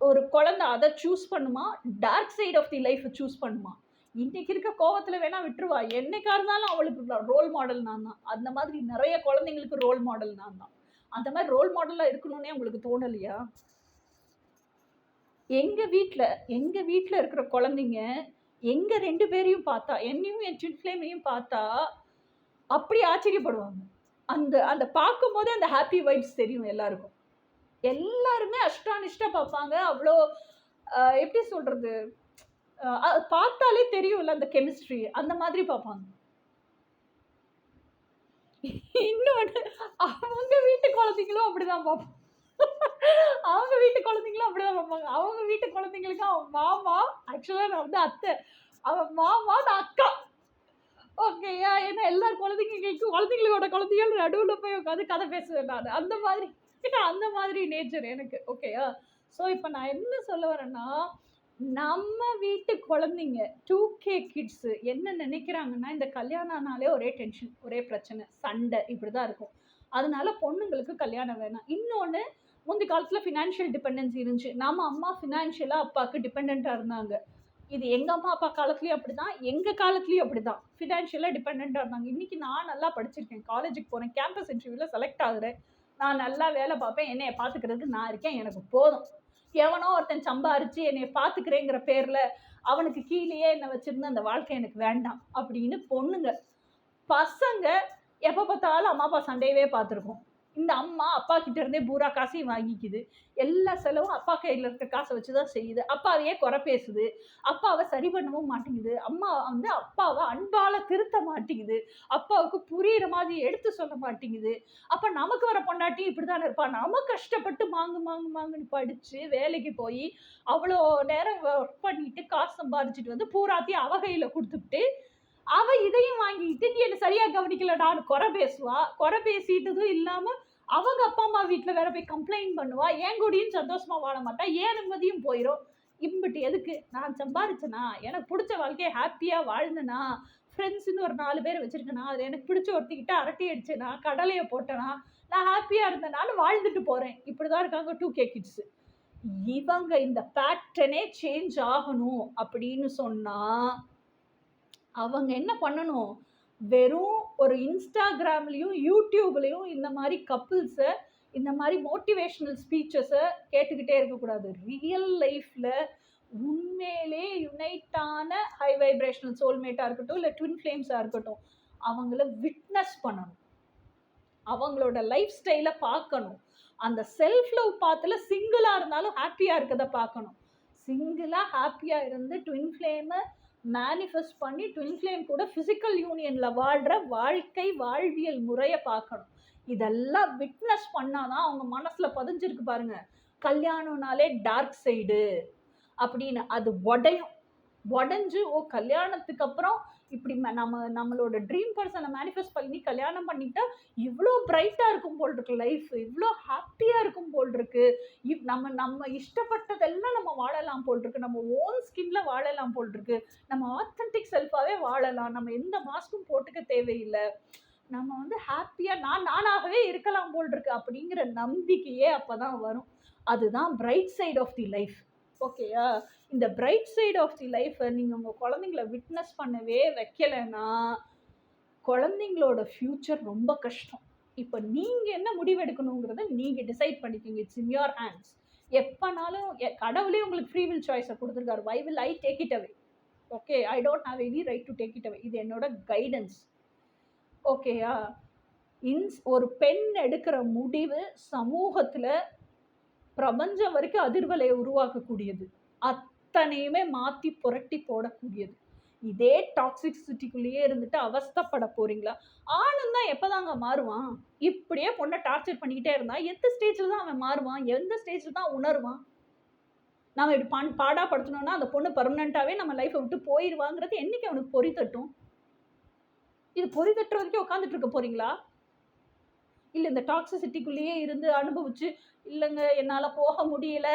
ஒரு குழந்தை அதை சூஸ் பண்ணுமா, டார்க் சைட் ஆஃப் தி லைஃப்பை சூஸ் பண்ணுமா? இன்னைக்கு இருக்க கோவத்தில் வேணா விட்டுருவா, என்னைக்கா இருந்தாலும் அவளுக்கு ரோல் மாடல் நான் தான். அந்த மாதிரி நிறைய குழந்தைங்களுக்கு ரோல் மாடல் நான் தான். அந்த மாதிரி ரோல் மாடலாக இருக்கணும்னே உங்களுக்கு தோணலையா? எங்கள் வீட்டில் இருக்கிற குழந்தைங்க எங்கள் 2 பேரையும் பார்த்தா, என்னையும் என் ட்வின் ஃப்ளேமையும் பார்த்தா அப்படி ஆச்சரியப்படுவாங்க. அந்த அந்த பார்க்கும்போதே அந்த ஹாப்பி வைப்ஸ் தெரியும் எல்லாருக்கும். எல்லாருமே அஷ்டானிஷ்டா பார்ப்பாங்க. அவ்வளோ எப்படி சொல்கிறது, பார்த்தாலே தெரியும்ல அந்த கெமிஸ்ட்ரி, அந்த மாதிரி பார்ப்பாங்க. இன்னொன்று, அவங்க வீட்டு குழந்தைங்களும் அப்படிதான் பார்ப்பாங்க. அவங்க வீட்டு குழந்தைங்களும் குழந்தைங்களும் அப்படிதான் பார்ப்பாங்க. அவங்க வீட்டு குழந்தைங்களுக்கு அவன் மாமா, ஆக்சுவலா நான் வந்து அத்தை, அவன் மாமா, நான் அக்கா. ஓகேயா? ஏன்னா எல்லா குழந்தைங்களோட குழந்தைகள் நடுவுல போய் உட்காந்து கதை பேசுவேன் நான். அந்த மாதிரி நேச்சர் எனக்கு. ஓகேயா? ஸோ இப்போ நான் என்ன சொல்ல வரேன்னா, நம்ம வீட்டு குழந்தைங்க 2K கிட்ஸ் என்ன நினைக்கிறாங்கன்னா, இந்த கல்யாணம் ஆனாலே ஒரே டென்ஷன், ஒரே பிரச்சனை, சண்டை இப்படிதான் இருக்கும். அதனால பொண்ணுங்களுக்கு கல்யாணம் வேணாம். இன்னொன்னு, முந்தி காலத்துல ஃபினான்ஷியல் டிபெண்டன்சி இருந்துச்சு. நம்ம அம்மா ஃபினான்ஷியலா அப்பாவுக்கு டிபெண்டண்டா இருந்தாங்க. இது எங்க அம்மா அப்பா காலத்துலயும் அப்படிதான், எங்க காலத்துலயும் அப்படிதான். ஃபினான்ஷியலா டிபெண்டண்டா இருந்தாங்க. இன்னைக்கு நான் நல்லா படிச்சிருக்கேன், காலேஜுக்கு போறேன், கேம்பஸ் இன்டர்வியூல செலக்ட் ஆகுறேன், நான் நல்லா வேலை பார்ப்பேன், என்னைய பாத்துக்கிறதுக்கு நான் இருக்கேன், எனக்கு போதும். எவனோ ஒருத்தன் சம்பாரிச்சு என்னைய பாத்துக்கிறேங்கிற பேர்ல அவனுக்கு கீழேயே என்ன வச்சிருந்த அந்த வாழ்க்கை எனக்கு வேண்டாம் அப்படின்னு பொண்ணுங்க. பசங்க எப்ப பார்த்தாலும் அம்மா அப்பா சண்டையவே பார்த்துருக்கோம். இந்த அம்மா அப்பா கிட்ட இருந்தே பூரா காசையும் வாங்கிக்குது. எல்லா செலவும் அப்பா கையில இருக்க காசை வச்சுதான் செய்யுது. அப்பாவையே குறை பேசுது. அப்பாவை சரி பண்ணவும் மாட்டேங்குது. அம்மா வந்து அப்பாவை அன்பால திருத்த மாட்டேங்குது. அப்பாவுக்கு புரியுற மாதிரி எடுத்து சொல்ல மாட்டேங்குது. அப்ப நமக்கு வர பொண்டாட்டி இப்படித்தானே இருப்பா. நம்ம கஷ்டப்பட்டு மாங்குன்னு படிச்சு வேலைக்கு போய் அவ்வளோ நேரம் ஒர்க் பண்ணிட்டு காசு சம்பாதிச்சுட்டு வந்து பூராத்தையும் அவ கையில கொடுத்துட்டு அவ இதையும் வாங்கிட்டு நீ என்ன சரியா கவனிக்கலடான்னு குறை பேசுவா. குறை பேசிட்டதும் இல்லாம அவங்க அப்பா அம்மா வீட்டுல வேற போய் கம்ப்ளைண்ட் பண்ணுவா. ஏன் கூடயும் சந்தோஷமா வாழ மாட்டா, ஏன் நிம்மதியும் போயிடும். இம்பிட்டு எதுக்கு? நான் சம்பாரிச்சனா, எனக்கு பிடிச்ச வாழ்க்கையை ஹாப்பியா வாழ்ந்தனா, ஃப்ரெண்ட்ஸ்ன்னு ஒரு 4 பேர் வச்சிருக்கேனா, அதுல எனக்கு பிடிச்ச ஒருத்திக்கிட்ட அரட்டி அடிச்சேனா, கடலையை போட்டனா, நான் ஹாப்பியா இருந்தேனான்னு வாழ்ந்துட்டு போறேன். இப்படிதான் இருக்காங்க 2K கிட்ஸ். இவங்க இந்த பேட்டர்னே சேஞ்ச் ஆகணும் அப்படின்னு சொன்னா அவங்க என்ன பண்ணணும்? வெறும் ஒரு இன்ஸ்டாகிராம்லயும் யூடியூப்லயும் இந்த மாதிரி கப்புள்ஸை, இந்த மாதிரி மோட்டிவேஷனல் ஸ்பீச்சஸை கேட்டுக்கிட்டே இருக்கக்கூடாது. ரியல் லைஃப்ல உண்மையிலே யுனைட்டான ஹை வைப்ரேஷனல் சோல்மேட்டாக இருக்கட்டும், இல்லை ட்வின் ஃப்ளேம்ஸாக இருக்கட்டும், அவங்கள விட்னஸ் பண்ணணும். அவங்களோட லைஃப் ஸ்டைலை பார்க்கணும். அந்த செல்ஃப் லவ் பாத்துல சிங்கிளா இருந்தாலும் ஹாப்பியா இருக்கதை பார்க்கணும். சிங்கிளா ஹாப்பியா இருந்து ட்வின் ஃப்ளேமை மேனிஃபெஸ்ட் பண்ணி ட்வின் ஃப்ளேம் கூட ஃபிசிக்கல் யூனியன்ல வாழ்ற வாழ்வியல் முறையை பார்க்கணும். இதெல்லாம் விட்னஸ் பண்ணாதான் அவங்க மனசுல பதிஞ்சிருக்கு பாருங்க, கல்யாணம்னாலே டார்க் சைடு அப்படின்னு. அது உடைஞ்சு கல்யாணத்துக்கு அப்புறம் இப்படி நம்மளோட ட்ரீம் பர்சனை மேனிஃபெஸ்ட் பண்ணி கல்யாணம் பண்ணிட்டா இவ்வளோ பிரைட்டா இருக்கும் போல் இருக்கு லைஃப், இவ்வளோ ஹாப்பியா இருக்கும் போல் இருக்கு, நம்ம இஷ்டப்பட்டதெல்லாம் நம்ம வாழலாம் போல் இருக்கு, நம்ம ஓன் ஸ்கின்ல வாழலாம் போல் இருக்கு, நம்ம ஆத்தென்டிக் செல்ஃபாவே வாழலாம், நம்ம எந்த மாஸ்க்கும் போட்டுக்க தேவையில்லை, நம்ம வந்து ஹாப்பியா நானாகவே இருக்கலாம் போல் இருக்கு அப்படிங்கிற நம்பிக்கையே அப்பதான் வரும். அதுதான் bright side of the life. ஓகேயா? இந்த பிரைட் சைட் ஆஃப் தி லைஃப்பை நீங்கள் உங்கள் குழந்தைங்கள விட்னஸ் பண்ணவே வைக்கலைன்னா குழந்தைங்களோட ஃப்யூச்சர் ரொம்ப கஷ்டம். இப்போ நீங்கள் என்ன முடிவெடுக்கணுங்கிறத நீங்கள் டிசைட் பண்ணிக்கோங்க. It's in your hands. எப்போனாலும் கடவுளே உங்களுக்கு ஃப்ரீ வில் சாய்ஸை கொடுத்துருக்காரு. Why will I take it away? Okay, I don't have any right to take it away. இது என்னோட கைடன்ஸ். ஓகேயா? ஒரு பெண் எடுக்கிற முடிவு சமூகத்தில் பிரபஞ்சம் வரைக்கும் அதிர்வலையை உருவாக்கக்கூடியது, அத்தனையுமே மாற்றி புரட்டி போடக்கூடியது. இதே டாக்ஸிசிட்டிக்குள்ளேயே இருந்துட்டு அவஸ்தப்பட போறீங்களா? ஆணும் தான் எப்போதாங்க மாறுவான்? இப்படியே பொண்ணை டார்ச்சர் பண்ணிக்கிட்டே இருந்தா எந்த ஸ்டேஜில் தான் அவன் மாறுவான்? எந்த ஸ்டேஜில் தான் உணர்வான்? நம்ம இப்படி பாடாப்படுத்தணும்னா அந்த பொண்ணு பர்மனெண்ட்டாகவே நம்ம லைஃப்பை விட்டு போயிடுவாங்கிறது என்னைக்கு அவனுக்கு பொறி தட்டும்? இது பொறி தட்டுற வரைக்கும் உட்காந்துட்டு இருக்க போறீங்களா? இல்லை இந்த டாக்ஸிசிட்டிக்குள்ளேயே இருந்து அனுபவிச்சு, இல்லைங்க என்னால் போக முடியல,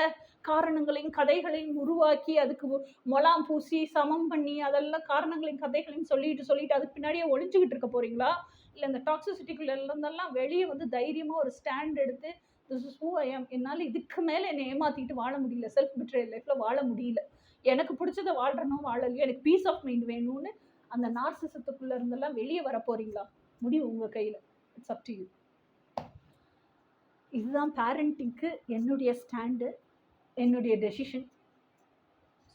காரணங்களையும் கதைகளையும் உருவாக்கி அதுக்கு மொலாம் பூசி சமம் பண்ணி அதெல்லாம் காரணங்களையும் கதைகளையும் சொல்லிட்டு அதுக்கு பின்னாடியே ஒளிஞ்சுக்கிட்டு இருக்க போறீங்களா? இல்லை இந்த டாக்ஸிசிட்டிக்குள்ள இருந்தெல்லாம் வெளியே வந்து தைரியமாக ஒரு ஸ்டாண்ட் எடுத்து திஸ் இஸ் ஹூ ஐ ஆம், என்னால் இதுக்கு மேலே என்னை ஏமாற்றிட்டு வாழ முடியல, செல்ஃப் பிட்ரேயல் லைஃப்பில் வாழ முடியல, எனக்கு பிடிச்சதை வாழ்றனும் வாழலையோ, எனக்கு பீஸ் ஆஃப் மைண்ட் வேணும்னு அந்த நார்சிசத்துக்குள்ளே இருந்தெல்லாம் வெளியே வர போறீங்களா? முடிவு உங்கள் கையில். It's up to you. இதுதான் பேரண்டிங்க்கு என்னுடைய ஸ்டாண்டு, என்னுடைய டெசிஷன்.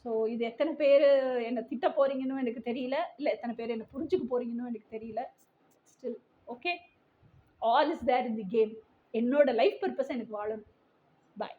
ஸோ இது எத்தனை பேர் என்னை திட்ட போகிறீங்கன்னு எனக்கு தெரியல, இல்லை எத்தனை பேர் என்னை புரிஞ்சுக்க போகிறீங்கன்னு எனக்கு தெரியல. Still okay, all is there in the game. என்னோட லைஃப் பர்பஸ் எனக்கு வாழணும். பாய்.